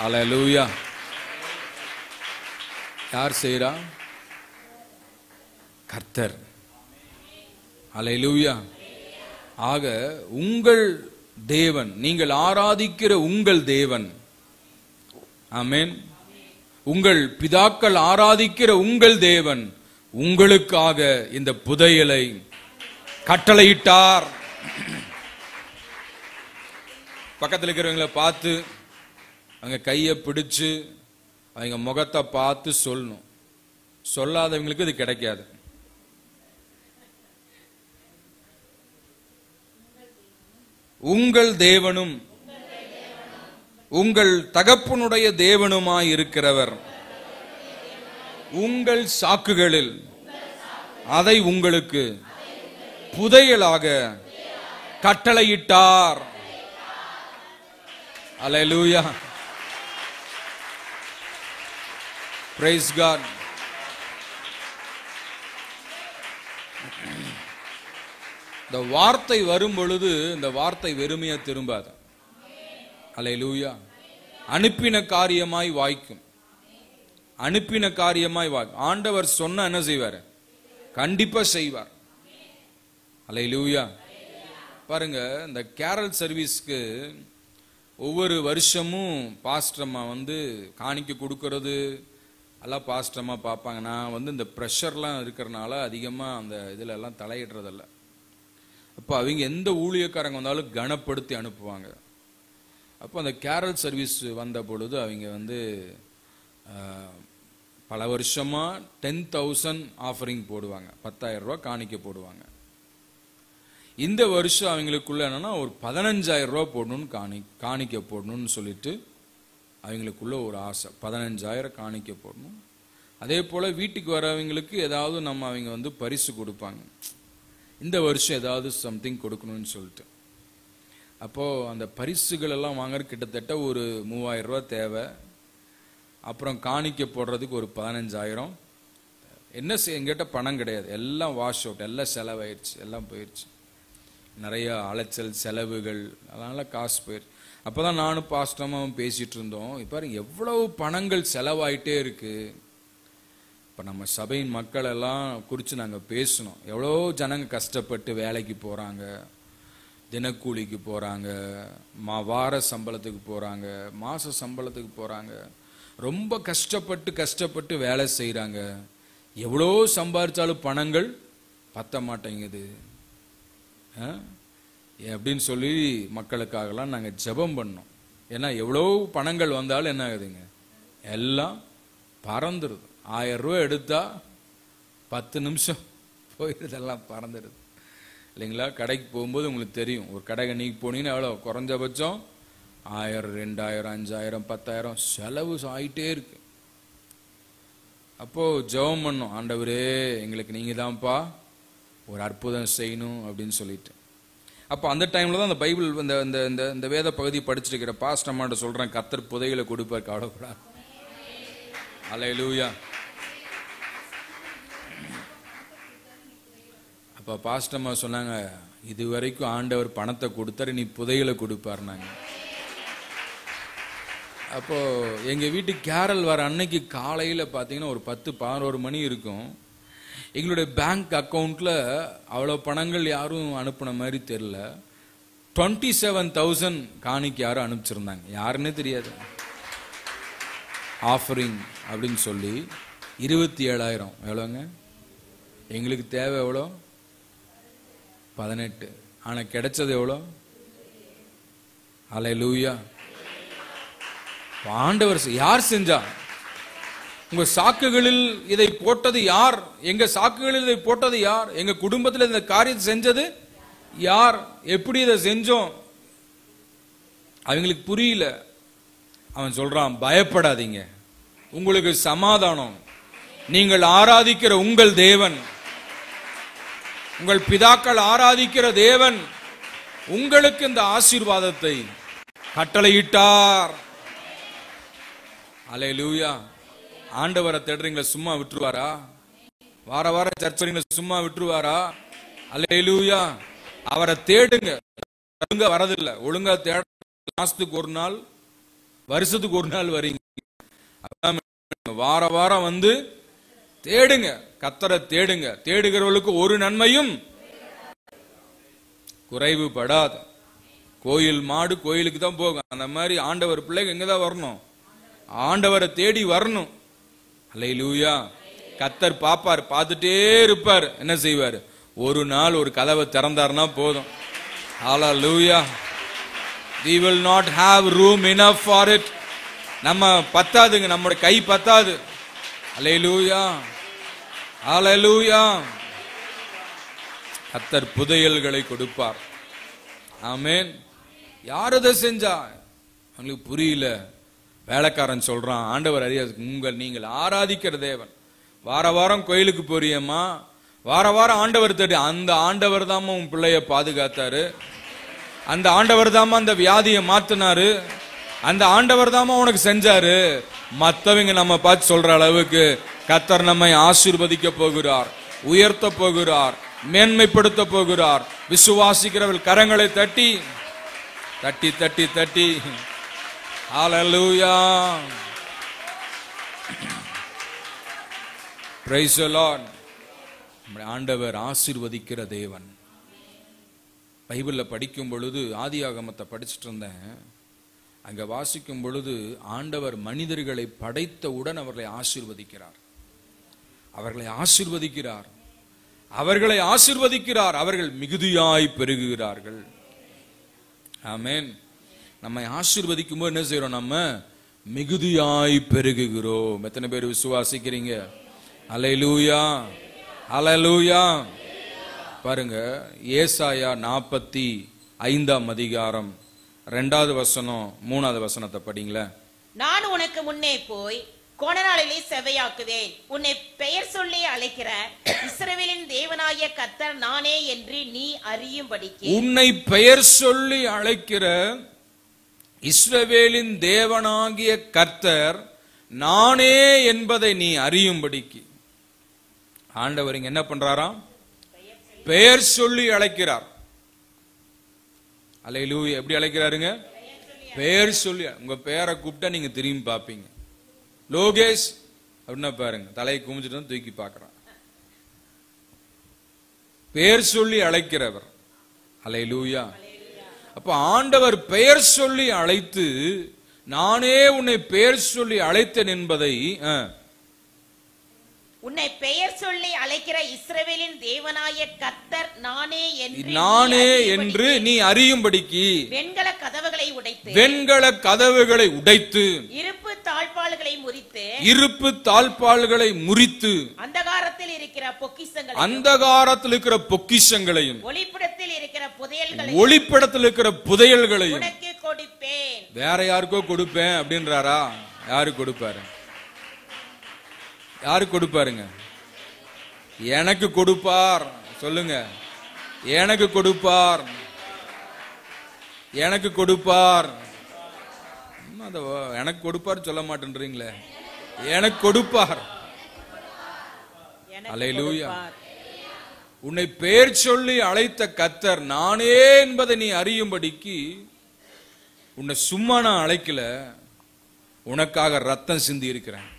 அல்லேலூயா. யார் செய்றா? கர்த்தர். அல்லேலூயா. ஆக உங்கள் தேவன், நீங்கள் ஆராதிக்கிற உங்கள் தேவன், ஆமென், உங்கள் பிதாக்கள் ஆராதிக்கிற உங்கள் தேவன் உங்களுக்காக இந்த புதையலை கட்டளையிட்டார். பக்கத்தில் இருக்கிறவங்களை பார்த்து அவங்க கையை பிடிச்சு அவங்க முகத்தை பார்த்து சொல்லணும். சொல்லாதவங்களுக்கு இது கிடைக்காது. உங்கள் தேவனும் உங்கள் தகப்பனுடைய தேவனுமாய் இருக்கிறவர் உங்கள் சாக்குகளில் அதை உங்களுக்கு புதையலாக கட்டளையிட்டார். அல்லேலூயா, பிரைஸ் காட். இந்த வார்த்தை வரும் பொழுது இந்த வார்த்தை வெறுமையா திரும்பாது. அல்லேலூயா. அனுப்பின காரியமாய் வாய்க்கும். அனுப்பின காரியமாய் வாய்க்கும். ஆண்டவர் சொன்ன என்ன செய்வார்? கண்டிப்பா செய்வார். அல்லேலூயா. பாருங்க, இந்த கேரல் சர்வீஸ்க்கு ஒவ்வொரு வருஷமும் பாஸ்டர்மா காணிக்க கொடுக்கறது எல்லாம் பாஸ்டர்மா பார்ப்பாங்க. நான் இந்த ப்ரெஷர்லாம் இருக்கிறனால அதிகமாக அந்த இதில் எல்லாம் தலையிடுறதில்ல. அப்போ அவங்க எந்த ஊழியக்காரங்க வந்தாலும் கனப்படுத்தி அனுப்புவாங்க. அப்போ அந்த கேரல் சர்வீஸ் வந்த பொழுது அவங்க பல வருஷமாக 10,000 ஆஃபரிங் போடுவாங்க, 10,000 ரூபா காணிக்க போடுவாங்க. இந்த வருஷம் அவங்களுக்குள்ள என்னன்னா ஒரு 15,000 ரூபா போடணும்னு காணிக்க போடணும்னு சொல்லிட்டு அவங்களுக்குள்ள ஒரு ஆசை, 15,000 காணிக்க போடணும். அதே போல் வீட்டுக்கு வரவங்களுக்கு ஏதாவது அவங்க பரிசு கொடுப்பாங்க. இந்த வருஷம் ஏதாவது சம்திங் கொடுக்கணும்னு சொல்லிட்டு அப்போது அந்த பரிசுகள் எல்லாம் வாங்குறது கிட்டத்தட்ட ஒரு 3,000 ரூபா தேவை. அப்புறம் காணிக்க போடுறதுக்கு ஒரு 15,000. என்ன எங்கிட்ட பணம் கிடையாது, எல்லாம் வாஷ் அவுட், எல்லாம் செலவாயிடுச்சு, எல்லாம் போயிடுச்சு. நிறைய அலைச்சல் செலவுகள், அதனால காசு போயிடுச்சு. அப்போ தான் நானும் பாஸ்டமாவும் பேசிகிட்டு இருந்தோம். இப்போ எவ்வளவு பணங்கள் செலவாயிட்டே இருக்கு. இப்போ நம்ம சபையின் மக்கள் எல்லாம் குறித்து நாங்கள் பேசணும். எவ்வளோ ஜனங்க கஷ்டப்பட்டு வேலைக்கு போகிறாங்க, தினக்கூலிக்கு போகிறாங்க, வார சம்பளத்துக்கு போகிறாங்க, மாத சம்பளத்துக்கு போகிறாங்க. ரொம்ப கஷ்டப்பட்டு வேலை செய்கிறாங்க. எவ்வளோ சம்பாதிச்சாலும் பணங்கள் பத்த மாட்டேங்குது அப்படின்னு சொல்லி மக்களுக்காகலாம் நாங்கள் ஜெபம் பண்ணோம். ஏன்னா எவ்வளோ பணங்கள் வந்தாலும் என்ன ஆகுதுங்க, எல்லாம் பறந்துடுது. 1000 ரூபா எடுத்தா 10 நிமிஷம் போயிடுது, எல்லாம் பறந்துடுது இல்லைங்களா? கடைக்கு போகும்போது உங்களுக்கு தெரியும், ஒரு கடை நீக்கி போனீங்கன்னா எவ்வளோ குறைஞ்சபட்சம் 1000, 2000, 5000, 10,000 செலவு ஆகிட்டே இருக்கு. அப்போ ஜெபம் பண்ணோம், ஆண்டவரே எங்களுக்கு நீங்க தான்ப்பா ஒரு அற்புதம் செய்யணும் அப்படின்னு சொல்லிட்டு. அப்போ அந்த டைம்ல தான் அந்த பைபிள் இந்த வேத பகுதி படிச்சுட்டு இருக்கிற பாஸ்டர் அம்மாட்ட சொல்றேன், கர்த்தர் புதையலை கொடுப்பார், கவலைப்படாது. அல்லேலூயா. அப்போ பாஸ்டர் அம்மா சொன்னாங்க, இது வரைக்கும் ஆண்டவர் பணத்தை கொடுத்தாரு, நீ புதையலை கொடுப்பாருனாங்க. அப்போ எங்க வீட்டுக்கு கேரல் வர அன்னைக்கு காலையில பாத்தீங்கன்னா ஒரு 10-11 மணி இருக்கும். எங்களுடைய பேங்க் அக்கௌண்ட்ல அவ்வளவு பணங்கள் யாரும் அனுப்புன மாதிரி தெரியல. 27,000 காணிக்கு யாரும் அனுப்பிச்சிருந்தாங்க, யாருன்னே தெரியாது. ஆஃபரிங் அப்படின்னு சொல்லி 27,000 எவ்வளோங்க? எங்களுக்கு தேவை எவ்வளோ? 18. ஆனா கிடைச்சது எவ்வளோ? அல்லேலூயா. ஆண்டவர் யார் செஞ்சா? உங்க சாக்குகளில் இதை போட்டது யார்? எங்க சாக்குகளில் இதை போட்டது யார்? எங்க குடும்பத்தில் இந்த காரியத்தை செஞ்சது யார்? எப்படி இதை செஞ்சோம்? அவங்களுக்கு புரியல. அவன் சொல்றான், பயப்படாதீங்க, உங்களுக்கு சமாதானம். நீங்கள் ஆராதிக்கிற உங்கள் தேவன், உங்கள் பிதாக்கள் ஆராதிக்கிற தேவன் உங்களுக்கு இந்த ஆசீர்வாதத்தை கட்டளையிட்டார். அல்லேலூயா. ஆண்டவரை தேடுறீங்களா? சும்மா விட்டுருவாரா? வார வாரம் சர்ச் வரீங்களா? சும்மா விட்டுருவாரா? அல்லேலூயா. அவரை தேடுங்க. ஒழுங்கா வரதில்லை, ஒழுங்கா தேட மாசத்துக்கு ஒரு நாள், வருஷத்துக்கு ஒரு நாள் வரீங்க. வார வாரம் தேடுங்க, கர்த்தரை தேடுங்க. தேடுகிறவர்களுக்கு ஒரு நன்மையும் குறைவுபடாது. கோயில் மாடு கோயிலுக்கு தான் போகும். அந்த மாதிரி ஆண்டவர் பிள்ளைங்க எங்கதான் வரணும்? ஆண்டவரை தேடி வரணும். அல்லேலூயா. கர்த்தர் பாப்பார், பார்த்துட்டே இருப்பார். என்ன செய்வார்? ஒரு நாள் ஒரு கதவை திறந்தார்னா போதும். ஹல்லேலூயா. We will not have room enough for it. நம்ம பத்தாதுங்க, நம்முடைய கை பத்தாது. அல்லேலூயா, ஹல்லேலூயா. கர்த்தர் புதையல்களை கொடுப்பார். ஆமென். யார் அதை செஞ்சா? உங்களுக்கு புரியல. வேலைக்காரன் சொல்றான், ஆண்டவர் அறியாது. நீங்கள் ஆராதிக்கிற தேவன். வார வாரம் கோயிலுக்கு போறியம்மா, வார வாரம் ஆண்டவர் தேடி. அந்த ஆண்டவர் தாமா உன் பிள்ளைய பாதுகாத்தாரு. அந்த ஆண்டவர் தாமா அந்த வியாதியை மாத்தினாரு. அந்த ஆண்டவர் தாமா உனக்கு செஞ்சாரு. மத்தவங்க நம்ம பார்த்து சொல்ற அளவுக்கு கர்த்தர் நம்மை ஆசீர்வதிக்க போகிறார், உயர்த்த போகிறார், மேன்மைப்படுத்த போகிறார். விசுவாசிக்கிறவர்கள் கரங்களை தட்டி தட்டி தட்டி தட்டி ஹல்லேலூயா. Price the Lord. நம்முடைய ஆண்டவர் ஆசீர்வதிக்கிற தேவன். பைபிள்ல படிக்கும் பொழுது, ஆதியாகமத்தை படிச்சுட்டு இருந்தேன். அங்க வாசிக்கும் பொழுது ஆண்டவர் மனிதர்களை படைத்தவுடன் அவர்களை ஆசீர்வதிக்கிறார். அவர்களை ஆசீர்வதிக்கிறார். அவர்களை ஆசீர்வதிக்கிறார். அவர்கள் மிகுதியாய் பெருகுகிறார்கள். ஆமென். நம்மை ஆசீர்வதிக்கும் போது என்ன செய்யறோம்? நம்ம மிகுதியாய் பெருகுகிறோம். எத்தனை பேர் விசுவாசிக்கிறீங்க? அல்லேலூயா, அல்லேலூயா. பாருங்க, ஏசாயா 45 அதிகாரம் 2வது வசனம் 3வது வசனத்தை படிங்களேன். நான் உனக்கு முன்னே போய் கோணநாளிலே செவையாக்குவேன். உன்னை பெயர் சொல்லி அழைக்கிற இஸ்ரவேலின் தேவனாகிய கர்த்தர் நானே என்று நீ அறியும்படிக்கு. உன்னை பெயர் சொல்லி அழைக்கிற இஸ்ரவேலின் தேவனாகிய கர்த்தர் நானே என்பதை நீ அறியும்படிக்கு. ஆண்டவர் இங்க என்ன பண்றாராம்? பெயர் சொல்லி அழைக்கிறார். அல்லேலூயா. எப்படி அழைக்கிறாருங்க? பெயர் சொல்லி. உங்க பெயரை கூப்பிட்டா நீங்க திரும்பி பார்ப்பீங்க. லோகேஷ் அப்படின்னா பாருங்க, தலையை குமிஞ்சிட்டு தூக்கி பார்க்கிறான். பெயர் சொல்லி அழைக்கிறவர். அல்லேலூயா. அப்ப ஆண்டவர் பெயர் சொல்லி அழைத்து, நானே உன்னை பெயர் சொல்லி அழைத்தேன் என்பதை, உன்னை பெயர் சொல்லி அழைக்கிற இஸ்ரவேலின் தேவனாகிய கர்த்தர் நானே என்று நீ அறியும்படிக்கு வெண்கல கதவுகளை உடைத்து, வெண்கல கதவுகளை உடைத்து, இருப்பு தாழ்பாள்களை முறித்து, இருப்பு தாழ்பாள்களை முறித்து, அந்தகாரத்தில் இருக்கிற பொக்கிஷங்களையும், அந்தகாரத்தில் இருக்கிற பொக்கிஷங்களையும், ஒளிப்பிடத்தில் இருக்கிற புதையல்களையும், ஒளிப்பிடத்தில் இருக்கிற புதையல்களையும் உனக்கு கொடுப்பேன். வேற யாருக்கோ கொடுப்பேன் அப்படின்றாரா? யாரு கொடுப்பாரு? யாரு கொடுப்பாருங்க? எனக்கு கொடுப்பார். சொல்லுங்க, எனக்கு கொடுப்பார், எனக்கு கொடுப்பார். எனக்கு கொடுப்பார் சொல்ல மாட்டேன்றீங்களே. எனக்கு கொடுப்பார். அல்லேலூயா. உன்னை பெயர் சொல்லி அழைத்த கர்த்தர் நானே என்பதை நீ அறியும்படிக்கு. உன்னை சும்மா நான் அழைக்கல, உனக்காக ரத்தம் சிந்தி இருக்கிறேன்,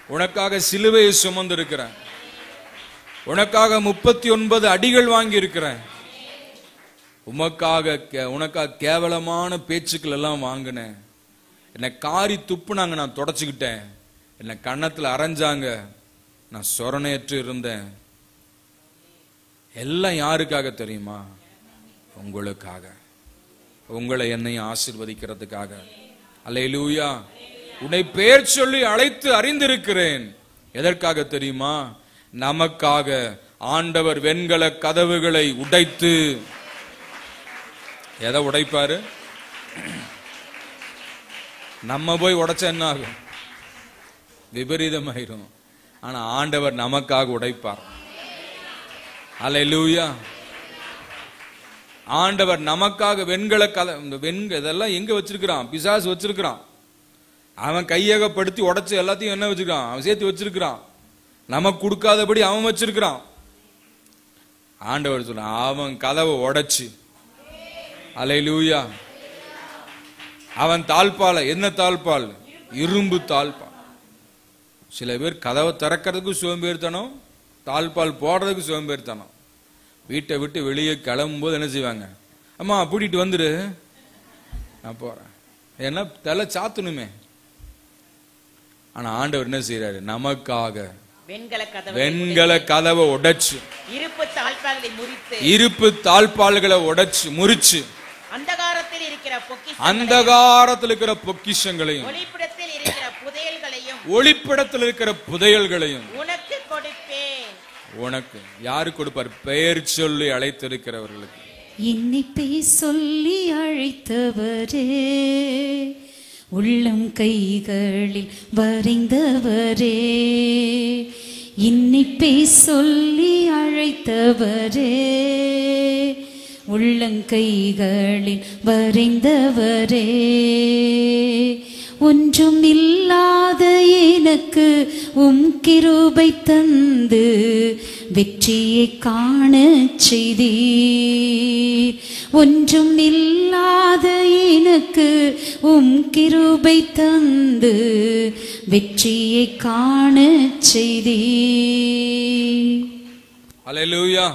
உனக்காக சிலுவையை சுமந்து இருக்கிறேன், உனக்காக 39 அடிகள் வாங்கி இருக்கிறேன், உனக்காக கேவலமான பேச்சுக்கள் எல்லாம் வாங்கினேன். என்னை காரி துப்புனாங்க, நான் தொடச்சுக்கிட்டேன். என்னை கன்னத்தில் அரைஞ்சாங்க, நான் சொரணையற்று இருந்தேன். எல்லாம் யாருக்காக தெரியுமா? உங்களுக்காக, உங்களை என்னையும் ஆசீர்வதிக்கிறதுக்காக. அல்லேலூயா. உன்னை பெயர் சொல்லி அழைத்து அறிந்திருக்கிறேன். எதற்காக தெரியுமா? நமக்காக. ஆண்டவர் வெண்கல கதவுகளை உடைத்து, எதை உடைப்பாரு? நம்ம போய் உடைச்சா என்ன ஆகும்? விபரீதமாயிரும். ஆனா ஆண்டவர் நமக்காக உடைப்பார். அல்லேலூயா. ஆண்டவர் நமக்காக வெண்கல கதவு, இதெல்லாம் எங்க வச்சிருக்கிறான்? பிசாசு வச்சிருக்கிறான். அவன் கையகப்படுத்தி உடைச்சு எல்லாத்தையும் என்ன வச்சிருக்கான்? அவன் சேர்த்து வச்சிருக்கிறான். நமக்கு கொடுக்காதபடி அவன் வச்சிருக்கிறான். ஆண்டவர் சொல்ல, அவன் கதவை உடைச்சு, அல்லேலூயா, அவன் தாழ்பால, என்ன தாழ்பால்? இரும்பு தாழ்பால். சில பேர் கதவை திறக்கிறதுக்கு சோம்பேறித்தனம், தாழ்பால் போடுறதுக்கு சோம்பேறித்தனம். வீட்டை விட்டு வெளியே கிளம்பும்போது என்ன செய்வாங்க? அம்மா கூட்டிட்டு வந்துரு, நான் போறேன். ஏன்னா தலை சாத்தணுமே. ஆனா ஆண்டவர் என்ன செய்யறாரு? நமக்காக வெண்கல கதவை உடைச்சு, இருப்பு தாழ்பால்களை உடைச்சு முறிச்சு, அந்தகாரத்தில் இருக்கிற பொக்கிஷங்களையும் ஒளிப்பிடத்தில் இருக்கிற புதையல்களையும் உனக்கு கொடுப்பேன். உனக்கு யாரு கொடுப்பார்? பெயர் சொல்லி அழைத்திருக்கிறவர்களுக்கு. என்னை பேர் சொல்லி அழைத்தவரே, உள்ளம் கைகளில் வரைந்தவரே, என்னை பேர் சொல்லி அழைத்தவரே, உள்ளங்கைகளில் வரைந்தவரே, ஒன்றும் இல்லாத எனக்கு கிருபை தந்து வெற்றியை காண செய்தீர். ஒன்றும் இல்லாத எனக்கு கிருபை தந்து வெற்றியை காண செய்தீர். அல்லேலூயா.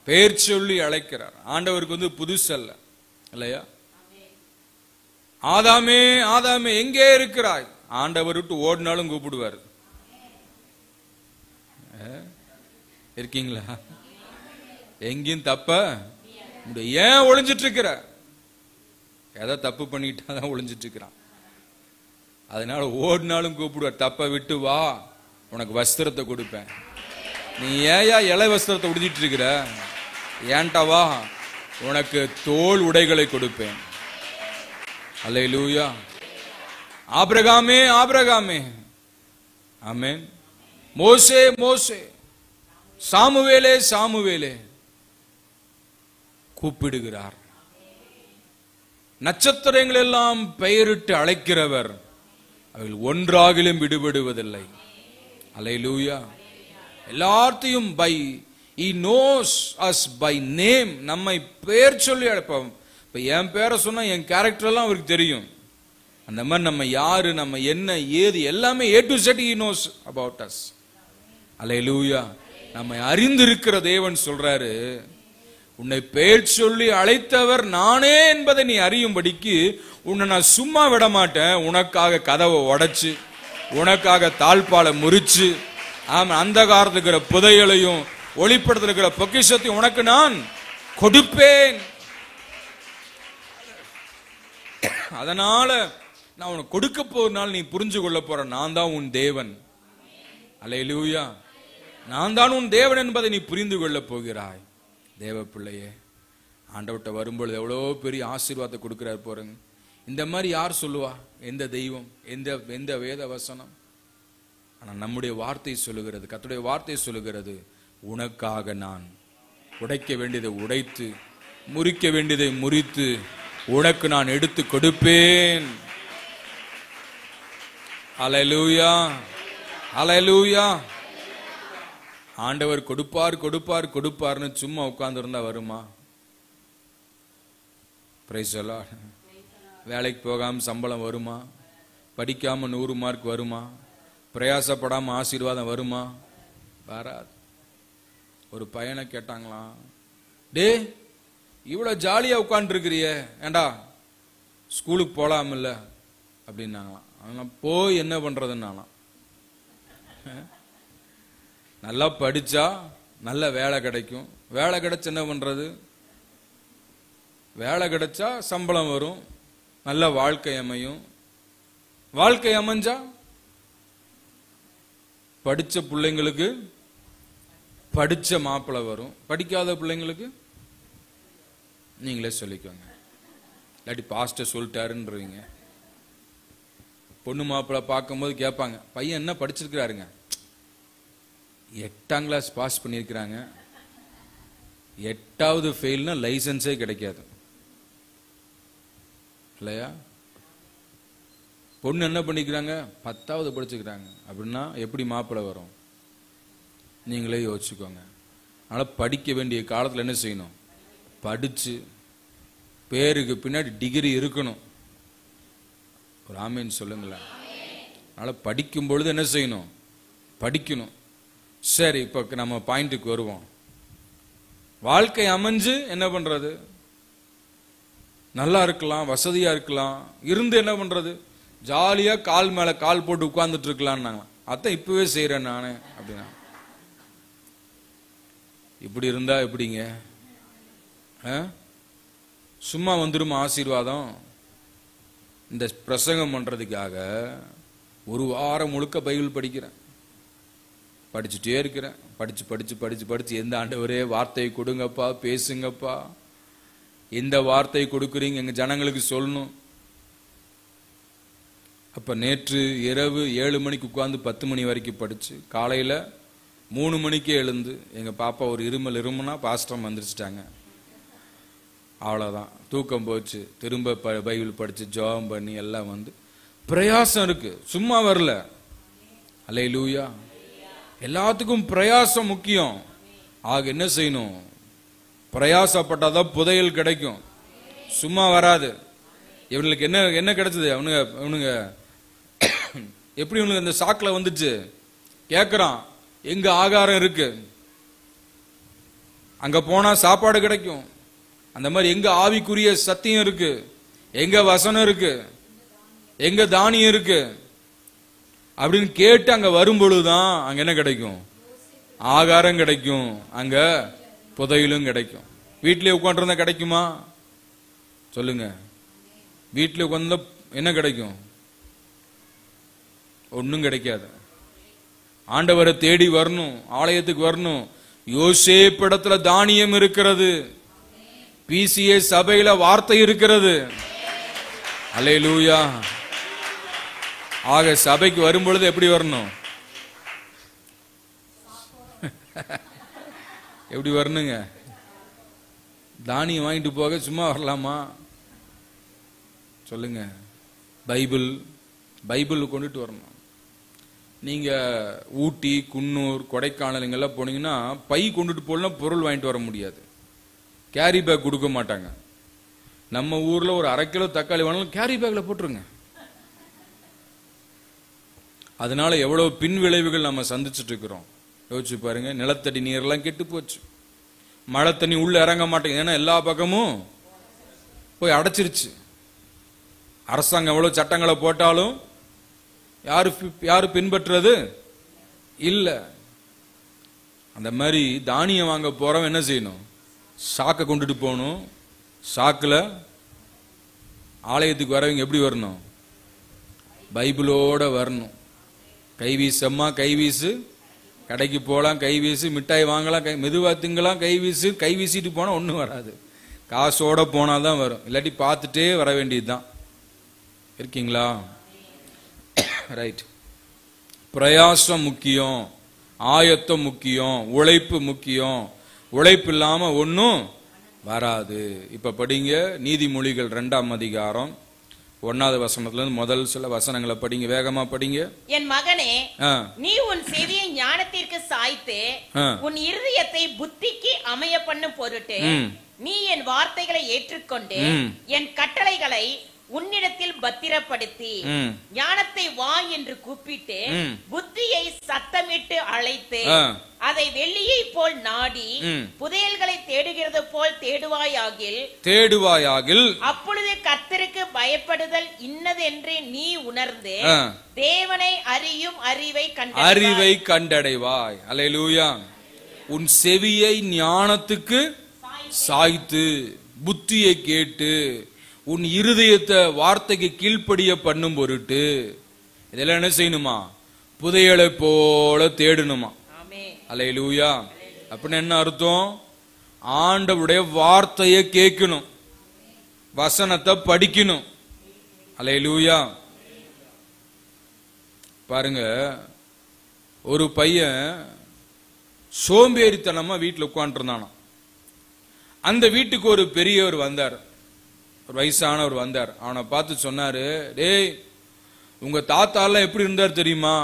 பேர் சொல்லி அழைக்கிறார். ஆண்டவருக்கு புதுசு அல்ல இல்லையா? ஆதாமே ஆதாமே எங்கே இருக்கிறாய்? ஆண்டவர் விட்டு ஓடினாலும் கூப்பிடுவார். இருக்கீங்களா? எங்கேயும் தப்ப ஏன் ஒளிஞ்சிட்டு இருக்கிற? ஏதோ தப்பு பண்ணிட்டாதான் ஒளிஞ்சிட்டு இருக்கிறான். அதனால ஓடினாலும் கூப்பிடுவார். தப்ப விட்டு வா, உனக்கு வஸ்திரத்தை கொடுப்பேன். நீ ஏயா இலை வஸ்திரத்தை உடுத்திட்டு இருக்கிற? ஏன்டா வா, உனக்கு தோல் உடைகளை கொடுப்பேன். அல்லேலூயா. ஆபிரகாமே ஆபிரகாமே, ஆமென். மோசே மோசே, சாமுவேலே சாமுவேலே கூப்பிடுகிறார். நட்சத்திரங்கள் எல்லாம் பெயரிட்டு அழைக்கிறவர், அவர்கள் ஒன்றாகிலும் விடுபடுவதில்லை. அல்லேலூயா. எல்லாத்தையும் by he knows us by name, நம்மை பெயர் சொல்லி அழைப்போம். இப்ப என் பேரை சொன்னா என் கேரக்டர் எல்லாம் அவருக்கு தெரியும். அந்த மாதிரி நம்ம யாரு, நம்ம என்ன ஏது எல்லாமே A to Z he knows about us. அல்லேலூயா. நம்மை அறிந்திருக்கிற தேவன் சொல்றாரு, உன்னை பெயர் சொல்லி அழைத்தவர் நானே என்பதை நீ அறியும்படிக்கு உன்னை நான் சும்மா விட மாட்டேன். உனக்காக கதவை உடைச்சு, உனக்காக தாழ்பாலை முறிச்சு, அந்த காலத்துல இருக்கிற புதையலையும் ஒளிப்படத்தில் இருக்கிற பொக்கிஷத்தையும் உனக்கு நான் கொடுப்பேன். அதனால நான் உனக்கு கொடுக்க போறதுனால நீ புரிஞ்சு கொள்ள போற, நான் தான் உன் தேவன். அல்லேலூயா. நான் தான் உன் தேவன் என்பதை நீ புரிந்து கொள்ள போகிறாய். தேவ பிள்ளையே, ஆண்டவர்கிட்ட வரும்பொழுது எவ்வளோ பெரிய ஆசீர்வாதத்தை கொடுக்கிறார் போறங்க. இந்த மாதிரி யார் சொல்லுவா? எந்த தெய்வம், எந்த வேத வசனம்? ஆனா நம்முடைய வார்த்தை சொல்லுகிறது, கர்த்தருடைய வார்த்தை சொல்லுகிறது, உனக்காக நான் உடைக்க வேண்டியதை உடைத்து, முறிக்க வேண்டியதை முறித்து, உனக்கு நான் எடுத்து கொடுப்பேன். அல்லேலூயா அல்லேலூயா. ஆண்டவர் கொடுப்பார் கொடுப்பார் கொடுப்பார்னு சும்மா உட்கார்ந்து இருந்தா வருமா? Price the Lord. வேலைக்கு போகாம சம்பளம் வருமா? படிக்காம 100 மார்க் வருமா? பிரயாசப்படாம ஆசீர்வாதம் வருமா? வராது. ஒரு பையனை கேட்டாங்களாம், டே இவ்வளவு ஜாலியா உட்கார்ந்து இருக்கிறிய, ஏண்டா ஸ்கூலுக்கு போலாம் இல்ல அப்படின்னாங்களாம். போய் என்ன பண்றதுன்னாலாம், நல்லா படிச்சா நல்ல வேலை கிடைக்கும். வேலை கிடைச்சு என்ன பண்றது? வேலை கிடைச்சா சம்பளம் வரும், நல்ல வாழ்க்கை அமையும். வாழ்க்கை அமைஞ்சா படிச்ச பிள்ளைங்களுக்கு படிச்ச மாப்பிள்ளை வரும். படிக்காத பிள்ளைங்களுக்கு நீங்களே சொல்லிக்கோங்க, இல்லாட்டி பாஸ்டர் சொல்லிட்டாருன்றீங்க. பொண்ணு மாப்பிள்ளை பார்க்கும்போது கேட்பாங்க, பையன் என்ன படிச்சிருக்கிறாருங்க? 8ஆம் கிளாஸ் பாஸ் பண்ணியிருக்கிறாங்க. 8வது ஃபெயில்னா லைசன்ஸே கிடைக்காது இல்லையா? பொண்ணு என்ன பண்ணிக்கிறாங்க? 10வது படிச்சுக்கிறாங்க. அப்படின்னா எப்படி மாப்பிள்ளை வரும்? நீங்களே யோசிச்சுக்கோங்க. அதனால படிக்க வேண்டிய காலத்தில் என்ன செய்யணும்? படிச்சு பேருக்கு பின்னாடி டிகிரி இருக்கணும். ஒரு ஆமீன் சொல்லுங்களேன். அதனால படிக்கும் பொழுது என்ன செய்யணும்? படிக்கணும். சரி, இப்ப நம்ம பாயிண்ட்டுக்கு வருவோம். வாழ்க்கை அமைஞ்சு என்ன பண்றது? நல்லா இருக்கலாம், வசதியா இருக்கலாம், இருந்து என்ன பண்றது? ஜாலியா கால் மேல கால் போட்டு உட்கார்ந்துட்டு இருக்கலாம்னாங்க. அதான் இப்பவே செய்யறேன் நானே அப்படின்னா. இப்படி இருந்தா எப்படிங்க? சும்மா வந்துருமா ஆசீர்வாதம்? இந்த பிரசங்கம் பண்றதுக்காக ஒரு வாரம் முழுக்க பைபிள் படிக்கிறேன், படிச்சுட்டே இருக்கிறேன். படிச்சு படிச்சு படிச்சு படிச்சு எந்த ஆண்டவரே வார்த்தையை கொடுங்கப்பா, பேசுங்கப்பா, எந்த வார்த்தை கொடுக்குறீங்க எங்க ஜனங்களுக்கு சொல்லணும். அப்ப நேற்று இரவு 7 மணிக்கு உட்கார்ந்து 10 மணி வரைக்கும் படிச்சு காலையில 3 மணிக்கே எழுந்து எங்க பாப்பா ஒரு இருமுனா பாஸ்டம் வந்துருச்சிட்டாங்க. அவ்வளவுதான், தூக்கம் போச்சு. திரும்ப பைபிள் படிச்சு ஜெபம் பண்ணி எல்லாம் வந்து பிரயாசம் இருக்கு, சும்மா வரல. அல்லேலூயா. எல்லாத்துக்கும் பிரயாசம் முக்கியம். ஆக என்ன செய்யணும்? பிரயாசப்பட்டாதான் புதையல் கிடைக்கும், சும்மா வராது. இவனுக்கு என்ன என்ன கிடைச்சது? அவனுங்க எப்படி இவனுக்கு அந்த சாக்குல வந்துச்சு? கேக்குறான், எங்க ஆகாரம் இருக்கு, அங்க போனா சாப்பாடு கிடைக்கும். அந்த மாதிரி எங்க ஆவிக்குரிய சத்தியம் இருக்கு, எங்க வசனம் இருக்கு, எங்க தானியம் இருக்கு அப்படின்னு கேட்டு அங்க வரும்பொழுதுதான் அங்க என்ன கிடைக்கும்? ஆகாரம் கிடைக்கும், அங்க புதையிலும் கிடைக்கும். வீட்டிலே உட்காந்துருந்தா கிடைக்குமா? சொல்லுங்க. வீட்டில் உட்கார்ந்தா என்ன கிடைக்கும்? ஒன்னும் கிடைக்காது. ஆண்டவரை தேடி வரணும், ஆலயத்துக்கு வரணும். யோசேப்பு இடத்துல தானியம் இருக்கிறது, பிசிஏ சபையில வார்த்தை இருக்கிறது. அல்லேலூயா. ஆக சபைக்கு வரும்பொழுது எப்படி வரணும்? எப்படி வரணுங்க? தானியம் வாங்கிட்டு போக சும்மா வரலாமா? சொல்லுங்க. பைபிள் கொண்டுட்டு வரணும். நீங்க ஊட்டி, குன்னூர், கொடைக்கானல் இங்கெல்லாம் போனீங்கன்னா பை கொண்டுட்டு போகலாம், பொருள் வாங்கிட்டு வர முடியாது. கேரி பேக் கொடுக்க மாட்டாங்க. நம்ம ஊர்ல ஒரு 1/2 கிலோ தக்காளி வாங்கினாலும் கேரி பேக்ல போட்டுருங்க. அதனால எவ்வளவு பின் விளைவுகள் நம்ம சந்திச்சுட்டு இருக்கிறோம் யோசிச்சு பாருங்க. நிலத்தடி நீர்லாம் கெட்டு போச்சு, மழை தண்ணி உள்ள இறங்க மாட்டேங்குது, ஏன்னா எல்லா பக்கமும் போய் அடைச்சிருச்சு. அரசாங்கம் எவ்வளவு சட்டங்களை போட்டாலும் யாரு பின்பற்றுறது இல்ல. அந்த மாதிரி தானியம் வாங்க போறவன் என்ன செய்யணும்? சாக்கை கொண்டுட்டு போகணும். சாக்குல ஆலயத்துக்கு வரவங்க எப்படி வரணும்? பைபிளோட வரணும். கைவீசம்மா கைவீசு, கடைக்கு போகலாம் கைவீசு, மிட்டாய் வாங்கலாம், மெதுவா திங்கலாம் கைவீசு. கைவீசிட்டு போனா ஒன்றும் வராது, காசோட போனாதான் வரும். இல்லாட்டி பார்த்துட்டே வர வேண்டியதுதான். இருக்கீங்களா? ரைட். பிரயாசம் முக்கியம், ஆயத்தம் முக்கியம், உழைப்பு முக்கியம். உழைப்பு இல்லாம ஒன்னும் வராது. இப்ப படிங்க நீதிமொழிகள் 2ஆம் அதிகாரம் 1வது வசனத்துல இருந்து முதல் சில வசனங்களை படிங்க, வேகமா படிங்க. என் மகனே, நீ உன் செவியை ஞானத்திற்கு சாய்த்து உன் இருதயத்தை புத்திக்கு அமைய பண்ணும் பொருட்டு நீ என் வார்த்தைகளை ஏற்றுக்கொண்டு என் கட்டளைகளை உன்னிடத்தில் பத்திரப்படுத்தி ஞானத்தை வா என்று கூப்பிட்டு புத்தியை சத்தமிட்டு அழைத்து அதை வெள்ளியை போல் நாடி புதையல்களை தேடுகிறது போல் தேடுவாயாகில் அப்பொழுது கர்த்தருக்கு பயப்படுதல் இன்னதென்று நீ உணர்ந்து தேவனை அறியும் அறிவை கண்டடைவாய். அல்லேலூயா. உன் செவியை ஞானத்துக்கு சாய்த்து புத்தியை கேட்டு உன் இருதயத்தை வார்த்தைக்கு கீழ்ப்படிய பண்ணும் பொருட்டு இதெல்லாம் என்ன செய்யணுமா? புதையலை போல தேடணுமா? அல்லேலூயா. அப்படின்னு என்ன அர்த்தம்? ஆண்டவருடைய வார்த்தையை கேட்கணும், வசனத்தை படிக்கணும். அல்லேலூயா. பாருங்க, ஒரு பையன் சோம்பேறித்தனமா வீட்டுல உட்கார்ந்து இருந்தானா. அந்த வீட்டுக்கு ஒரு பெரியவர் வந்தார், ஒரு வயசானவர் வந்தார். அவனை பார்த்து சொன்னாரு, டேய், உங்க தாத்தா எல்லாம் எப்படி இருந்தார் தெரியுமா?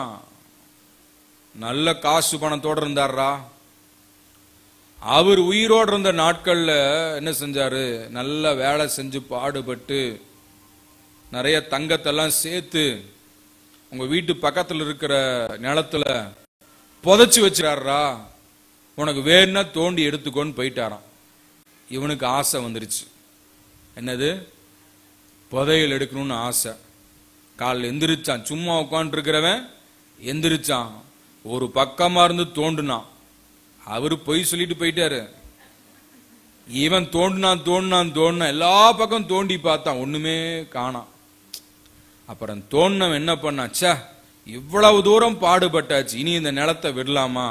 நல்ல காசு பணத்தோட இருந்தாரா. அவர் உயிரோடு இருந்த நாட்கள்ல என்ன செஞ்சாரு? நல்ல வேலை செஞ்சு பாடுபட்டு நிறைய தங்கத்தெல்லாம் சேர்த்து உங்க வீட்டு பக்கத்துல இருக்கிற நிலத்துல புதைச்சு வச்சிடாரா உனக்கு வேணும்னா தோண்டி எடுத்துக்கோன்னு போயிட்டாராம். இவனுக்கு ஆசை வந்துருச்சு. என்னது? புதையல் எடுக்கணும்னு ஆசை. காலில் எந்திரிச்சான். சும்மா உட்காந்து இருக்கிறவன் எந்திரிச்சான். ஒரு பக்கமா இருந்து தோண்டுனான். அவரு பொய் சொல்லிட்டு போயிட்டாரு. இவன் தோண்டினான் எல்லா பக்கம் தோண்டி பார்த்தான், ஒண்ணுமே காணாம். அப்புறம் தோண்டினவன் என்ன பண்ணாச்சா, இவ்வளவு தூரம் பாடுபட்டாச்சு, இனி இந்த நிலத்தை விடலாமா